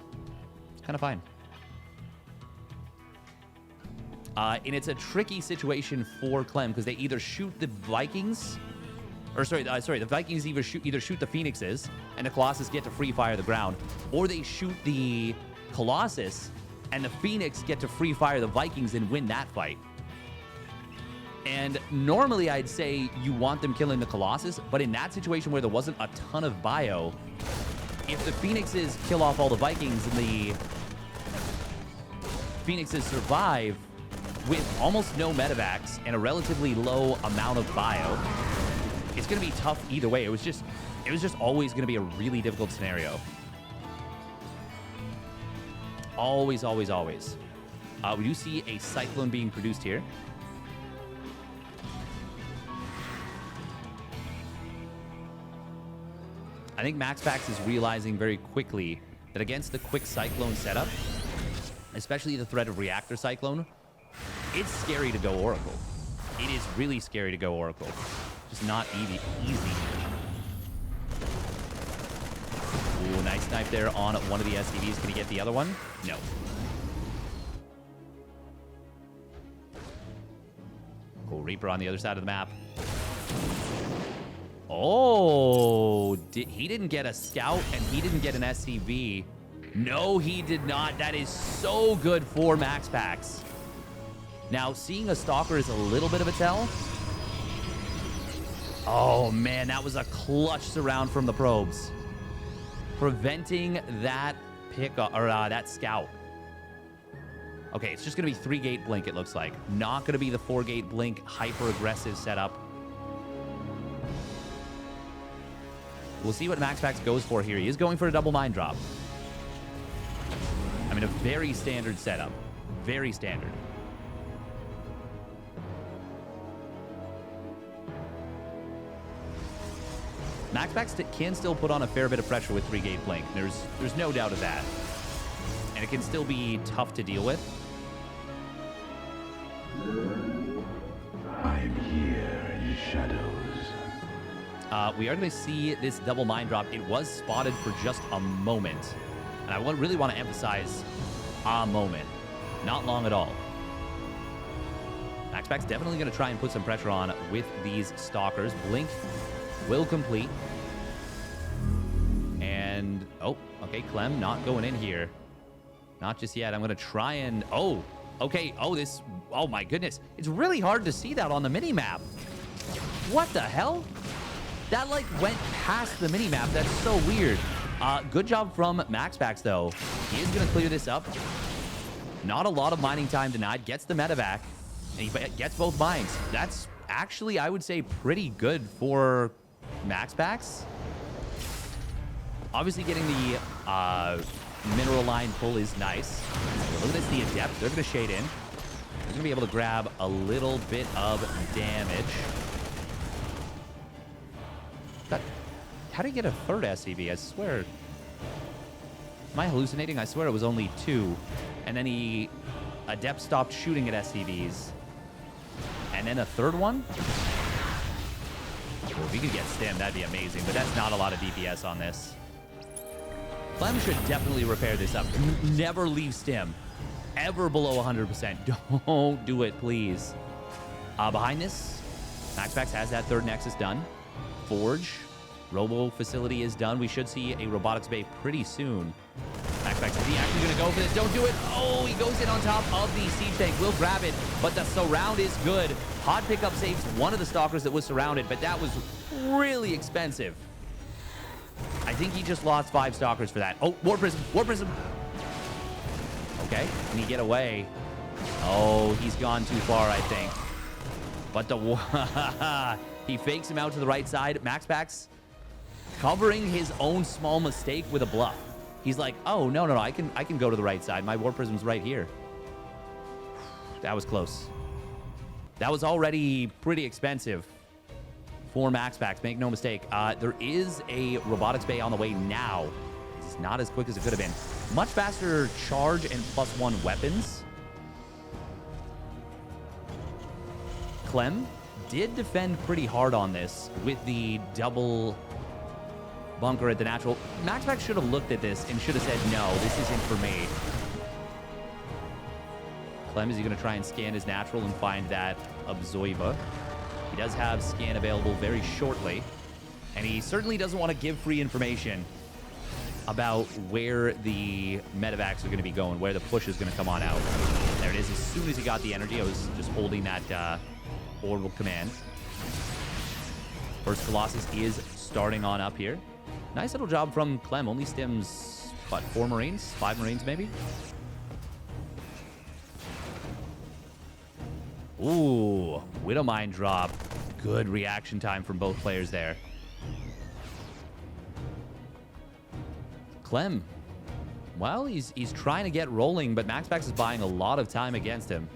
It's kind of fine. And it's a tricky situation for Clem because they either shoot the Vikings, or the Vikings either shoot the Phoenixes and the Colossus get to free fire the ground, or they shoot the Colossus and the Phoenix get to free fire the Vikings and win that fight. And normally I'd say you want them killing the Colossus, but in that situation where there wasn't a ton of bio, if the Phoenixes kill off all the Vikings and the Phoenixes survive with almost no medevacs and a relatively low amount of bio, it's going to be tough either way. It was just always going to be a really difficult scenario. Always, always, always. We do see a Cyclone being produced here. I think MaxPax is realizing very quickly that against the quick Cyclone setup, especially the threat of Reactor Cyclone, it's scary to go Oracle. It is really scary to go Oracle. Just not easy. Ooh, nice snipe there on one of the SCVs. Can he get the other one? No. Cool Reaper on the other side of the map. Oh, he didn't get a scout and he didn't get an SCV. No, he did not. That is so good for MaxPax. Now, seeing a Stalker is a little bit of a tell. Oh, man, that was a clutch surround from the probes. Preventing that that scout. Okay, it's just going to be 3-gate blink, it looks like. Not going to be the 4-gate blink hyper-aggressive setup. We'll see what MaxPax goes for here. He is going for a double mine drop. I mean, a very standard setup. Very standard. MaxPax can still put on a fair bit of pressure with 3-gate blink. There's no doubt of that. And it can still be tough to deal with. I'm here in the shadows. We are going to see this double mine drop. It was spotted for just a moment. And I really want to emphasize a moment. Not long at all. MaxPax definitely going to try and put some pressure on with these Stalkers. Blink will complete. And, oh, okay, Clem not going in here. Not just yet. I'm going to try and, oh, okay. Oh my goodness. It's really hard to see that on the mini-map. What the hell? That, like, went past the mini-map. That's so weird. Good job from MaxPax, though. He is going to clear this up. Not a lot of mining time denied. Gets the medevac. And he gets both mines. That's actually, I would say, pretty good for MaxPax. Obviously, getting the mineral line pull is nice. Look at this, the Adept. They're going to shade in. They're going to be able to grab a little bit of damage. How do you get a third SCV? I swear. Am I hallucinating? I swear it was only 2. And then Adept stopped shooting at SCVs. And then a third one? Well, if we could get Stim, that'd be amazing. But that's not a lot of DPS on this. Clem should definitely repair this up. Never leave Stim. Ever below 100%. Don't do it, please. Behind this, MaxPax has that third Nexus done. Forge. Robo facility is done. We should see a robotics bay pretty soon. MaxPax MaxPax. Is he actually going to go for this? Don't do it. Oh, he goes in on top of the siege tank. Will grab it, but the surround is good. Hot pickup saves one of the stalkers that was surrounded, but that was really expensive. I think he just lost 5 stalkers for that. Oh, War Prism. War Prism. Okay, can he get away? Oh, he's gone too far, I think. But the he fakes him out to the right side. MaxPax covering his own small mistake with a bluff. He's like, oh, no, I can go to the right side. My War Prism's right here. That was close. That was already pretty expensive for MaxPax. Make no mistake. There is a robotics bay on the way now. It's not as quick as it could have been. Much faster charge and +1 weapons. Clem did defend pretty hard on this with the double bunker at the natural. MaxPax should have looked at this and should have said, no, this isn't for me. Clem, is he going to try and scan his natural and find that Absoiba? He does have scan available very shortly, and he certainly doesn't want to give free information about where the medevacs are going to be going, where the push is going to come on out. There it is. As soon as he got the energy, I was just holding that orbital command. First Colossus is starting on up here. Nice little job from Clem. Only stims, what, 4 Marines? 5 Marines, maybe? Ooh, Widowmine drop. Good reaction time from both players there. Clem, well, he's trying to get rolling, but MaxPax is buying a lot of time against him.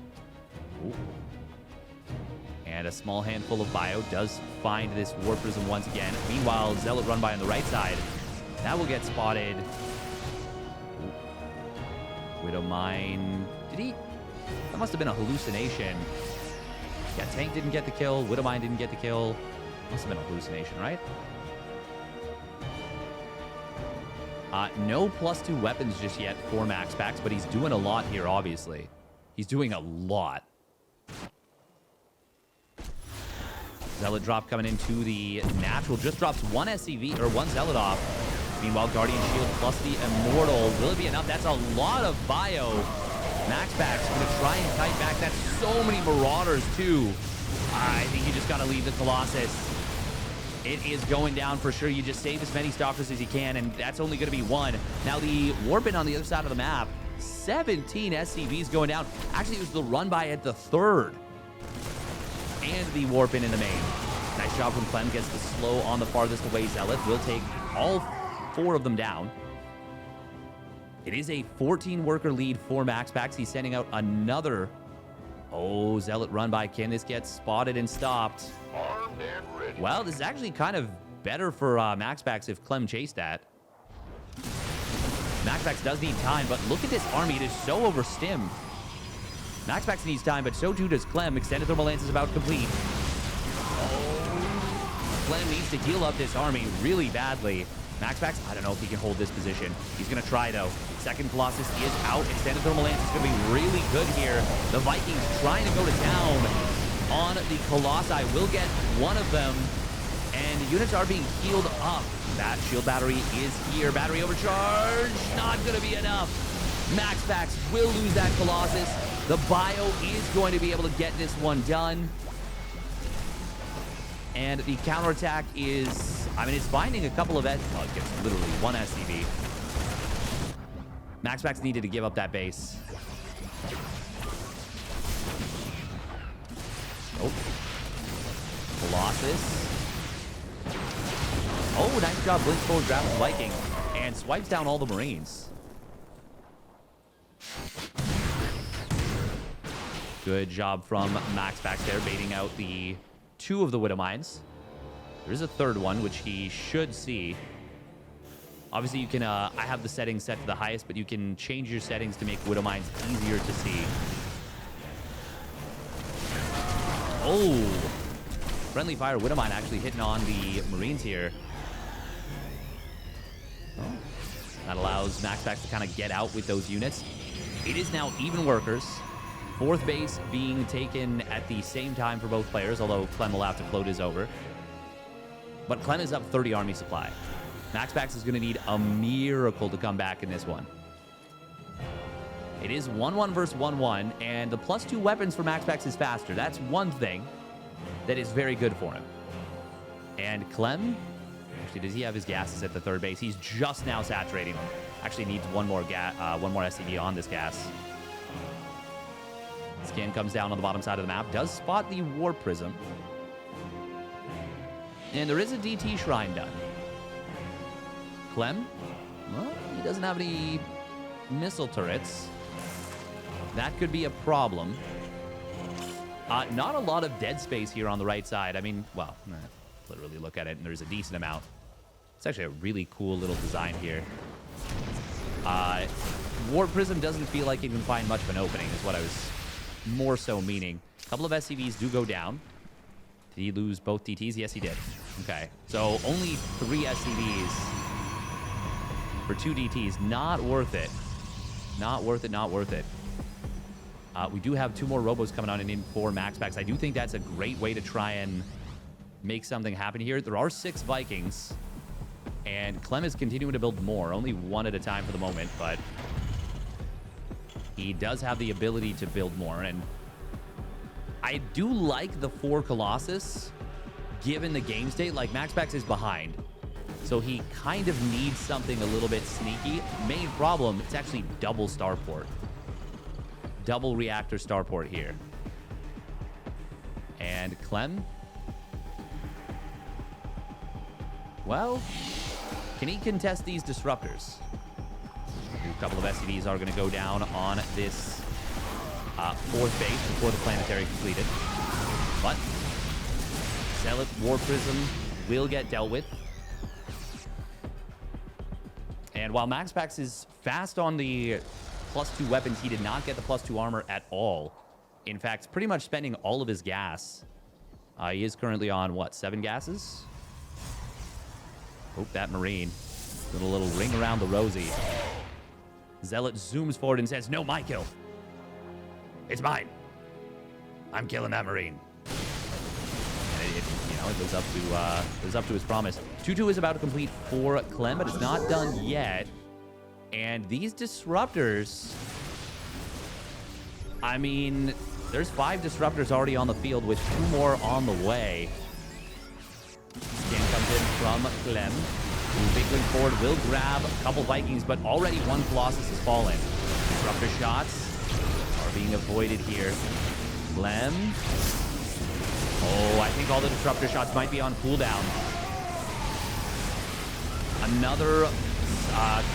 Ooh. And a small handful of bio does find this War Prism once again. Meanwhile, Zealot run by on the right side. That will get spotted. Ooh. Widowmine. Did he? That must have been a hallucination. Yeah, Tank didn't get the kill. Widowmine didn't get the kill. Must have been a hallucination, right? No +2 weapons just yet for MaxPax, but he's doing a lot here, obviously. He's doing a lot. Zealot drop coming into the natural. Just drops 1 SCV, or 1 Zealot off. Meanwhile, Guardian Shield plus the Immortal. Will it be enough? That's a lot of bio. MaxPax going to try and kite back. That's so many Marauders, too. I think you just got to leave the Colossus. It is going down for sure. You just save as many Stalkers as you can, and that's only going to be 1. Now, the Warpin on the other side of the map, 17 SCVs going down. Actually, it was the run-by at the 3rd. And the Warpin in the main. Nice job from Clem. Gets the slow on the farthest away Zealot. Will take all 4 of them down. It is a 14-worker lead for MaxPax. He's sending out another. Oh, Zealot run by. Can this get spotted and stopped? Armed and ready. Well, this is actually kind of better for MaxPax if Clem chased that. MaxPax does need time, but look at this army. It is so overstimmed. MaxPax needs time, but so too does Clem. Extended Thermal Lance is about complete. Oh, Clem needs to heal up this army really badly. MaxPax, I don't know if he can hold this position. He's going to try, though. Second Colossus is out. Extended Thermal Lance is going to be really good here. The Vikings trying to go to town on the Colossi. Will get one of them, and the units are being healed up. That shield battery is here. Battery overcharge. Not going to be enough. MaxPax will lose that Colossus. The bio is going to be able to get this one done. And the counterattack is, I mean, it's finding a couple of, it gets literally 1 SCV. MaxPax needed to give up that base. Oh. Colossus. Oh, nice job. Blitz forward, grabs the Viking. And swipes down all the Marines. Good job from MaxPax there, baiting out the 2 of the Widowmines. There is a 3rd one, which he should see. Obviously, you can, I have the settings set to the highest, but you can change your settings to make Widowmines easier to see. Oh! Friendly fire Widowmine actually hitting on the Marines here. Oh. That allows MaxPax to kind of get out with those units. It is now even workers. 4th base being taken at the same time for both players, although Clem will have to float his over. But Clem is up 30 army supply. MaxPax is going to need a miracle to come back in this one. It is 1-1 versus 1-1, and the +2 weapons for MaxPax is faster. That's one thing that is very good for him. And Clem, actually, does he have his gases at the third base? He's just now saturating them. Actually needs one more SCV on this gas. Scan comes down on the bottom side of the map. Does spot the Warp Prism. And there is a DT Shrine done. Clem, well, he doesn't have any missile turrets. That could be a problem. Not a lot of dead space here on the right side. I mean, well, literally look at it, and there's a decent amount. It's actually a really cool little design here. Warp Prism doesn't feel like it can find much of an opening, is what I was more so meaning. A couple of SCVs do go down. Did he lose both DTs? Yes, he did. Okay, so only 3 SCVs for 2 DTs. Not worth it. Not worth it, not worth it. We do have 2 more robos coming on and in for MaxPax. I do think that's a great way to try and make something happen here. There are 6 Vikings, and Clem is continuing to build more. Only 1 at a time for the moment, but he does have the ability to build more. And I do like the 4 Colossus, given the game state. Like, MaxPax is behind, so he kind of needs something a little bit sneaky. Main problem, it's actually double starport. Double reactor starport here. And Clem, well, can he contest these disruptors? A couple of SCVs are going to go down on this 4th base before the planetary completed. But Zealot War Prism will get dealt with. And while MaxPax is fast on the +2 weapons, he did not get the +2 armor at all. In fact, pretty much spending all of his gas. He is currently on, what, 7 gases? Hope that Marine. Doing a little ring around the rosy. Zealot zooms forward and says, "No, my kill. It's mine. I'm killing that Marine." And it lives up to his promise. 2-2 is about to complete for Clem, but it's not done yet. And these disruptors, I mean, there's 5 disruptors already on the field with 2 more on the way. Scan comes in from Clem. Bigling forward will grab a couple Vikings, but already 1 Colossus has fallen. Disruptor shots are being avoided here. Clem. Oh, I think all the disruptor shots might be on cooldown. Another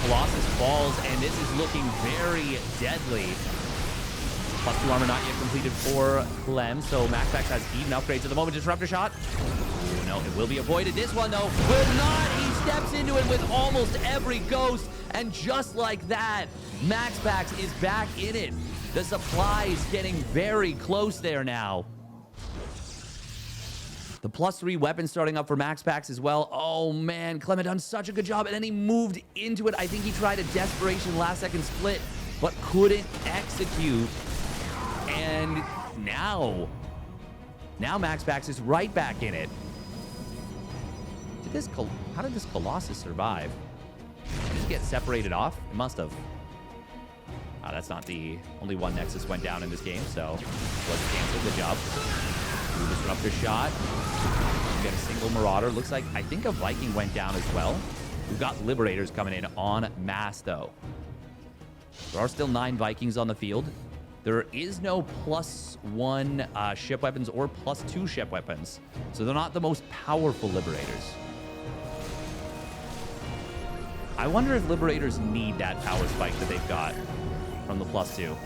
Colossus falls, and this is looking very deadly. +2 armor not yet completed for Clem, so MaxPax has even upgrades at the moment. Disruptor shot. Ooh, no, it will be avoided. This one, though, will not. He steps into it with almost every ghost, and just like that, MaxPax is back in it. The supply is getting very close there now. The +3 weapon starting up for MaxPax as well. Oh, man, Clem had done such a good job, and then he moved into it. I think he tried a desperation last-second split, but couldn't execute. And now MaxPax is right back in it. How did this Colossus survive? Did it just get separated off? It must have. That's not the only one Nexus went down in this game, so it wasn't canceled. Good job. Ooh, disruptor shot. We got a single Marauder. Looks like, I think a Viking went down as well. We've got Liberators coming in en masse, though. There are still 9 Vikings on the field. There is no +1 ship weapons or +2 ship weapons, so they're not the most powerful Liberators. I wonder if Liberators need that power spike that they've got from the +2.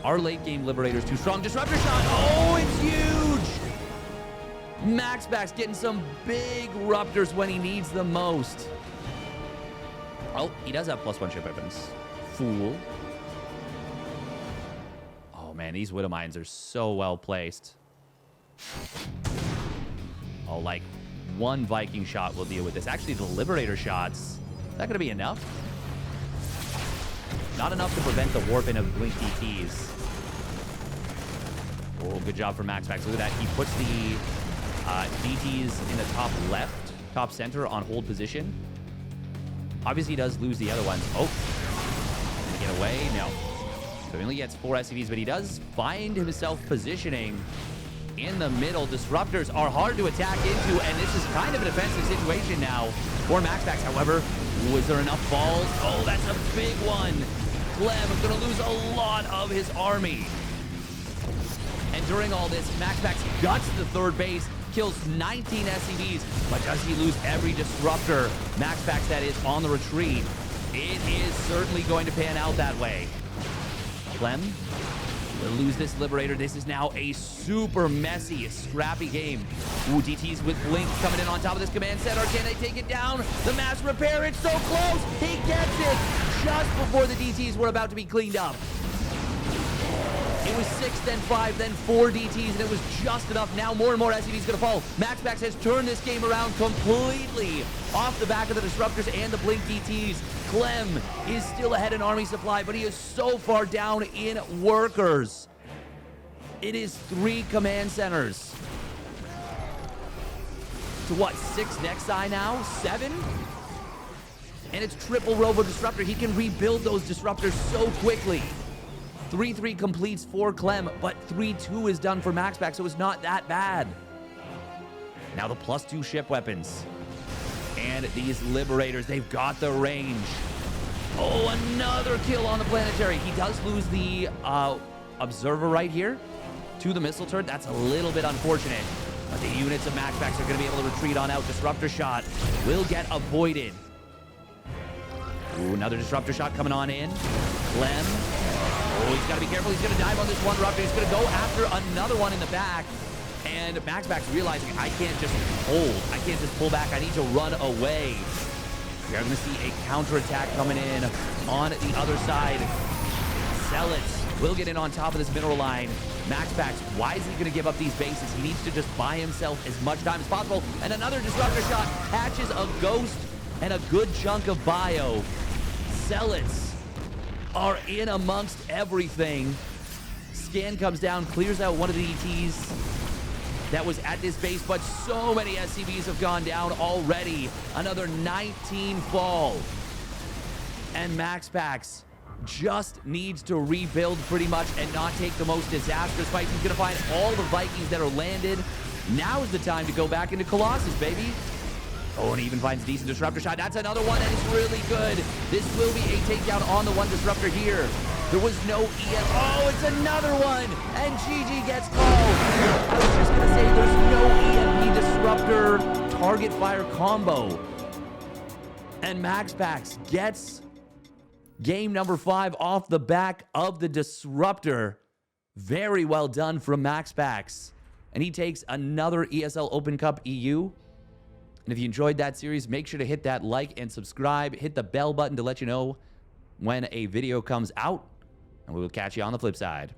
Our late game Liberators too strong. Disruptor shot. Oh, it's huge. MaxPax getting some big Ruptors when he needs them most. Oh, he does have +1 ship weapons. Fool. Oh man, these Widow Mines are so well placed. Oh, like 1 Viking shot will deal with this. Actually, the Liberator shots, is that going to be enough? Not enough to prevent the warping of Blink DTs. Oh, good job for MaxPax. Look at that. He puts the DTs in the top left, top center on hold position. Obviously, he does lose the other ones. Oh, get away? No. So he only gets 4 SCVs, but he does find himself positioning in the middle. Disruptors are hard to attack into, and this is kind of a defensive situation now for MaxPax. However, was there enough balls? Oh, that's a big one. Clem going to lose a lot of his army. And during all this, MaxPax guts the third base, kills 19 SCVs, but does he lose every disruptor? MaxPax, that is, on the retreat. It is certainly going to pan out that way. Clem will lose this Liberator. This is now a super messy, scrappy game. Ooh, DTs with Blink coming in on top of this command center. Can they take it down? The mass repair, it's so close. He gets it just before the DTs were about to be cleaned up. It was 6, then 5, then 4 DTs, and it was just enough. Now more and more SCVs gonna fall. MaxPax has turned this game around completely off the back of the Disruptors and the Blink DTs. Clem is still ahead in army supply, but he is so far down in workers. It is 3 command centers. To what, 6 Nexi now? 7? And it's triple Robo Disruptor. He can rebuild those Disruptors so quickly. 3-3 completes for Clem, but 3-2 is done for MaxPax, so it's not that bad. Now the +2 ship weapons. And these Liberators, they've got the range. Oh, another kill on the Planetary. He does lose the Observer right here to the missile turret. That's a little bit unfortunate. But the units of MaxPax are going to be able to retreat on out. Disruptor shot will get avoided. Ooh, another Disruptor shot coming on in. Clem. Oh, he's got to be careful. He's going to dive on this one Disruptor. He's going to go after another one in the back. And MaxPax realizing, I can't just hold. I can't just pull back. I need to run away. We are going to see a counterattack coming in on the other side. Zealots will get in on top of this mineral line. MaxPax, why is he going to give up these bases? He needs to just buy himself as much time as possible. And another Disruptor shot catches a Ghost and a good chunk of bio. Zealots are in amongst everything. Scan comes down, clears out one of the ETs that was at this base, but so many SCVs have gone down already. Another 19 fall. And MaxPax just needs to rebuild pretty much and not take the most disastrous fight. He's gonna find all the Vikings that are landed. Now is the time to go back into Colossus, baby. Oh, and he even finds a decent Disruptor shot. That's another one that is really good. This will be a takedown on the one Disruptor here. There was no EM. Oh, it's another one. And GG gets called. I was just going to say there's no EMP Disruptor target fire combo. And MaxPax gets game number 5 off the back of the Disruptor. Very well done from MaxPax. And he takes another ESL Open Cup EU. And if you enjoyed that series, make sure to hit that like and subscribe. Hit the bell button to let you know when a video comes out. And we will catch you on the flip side.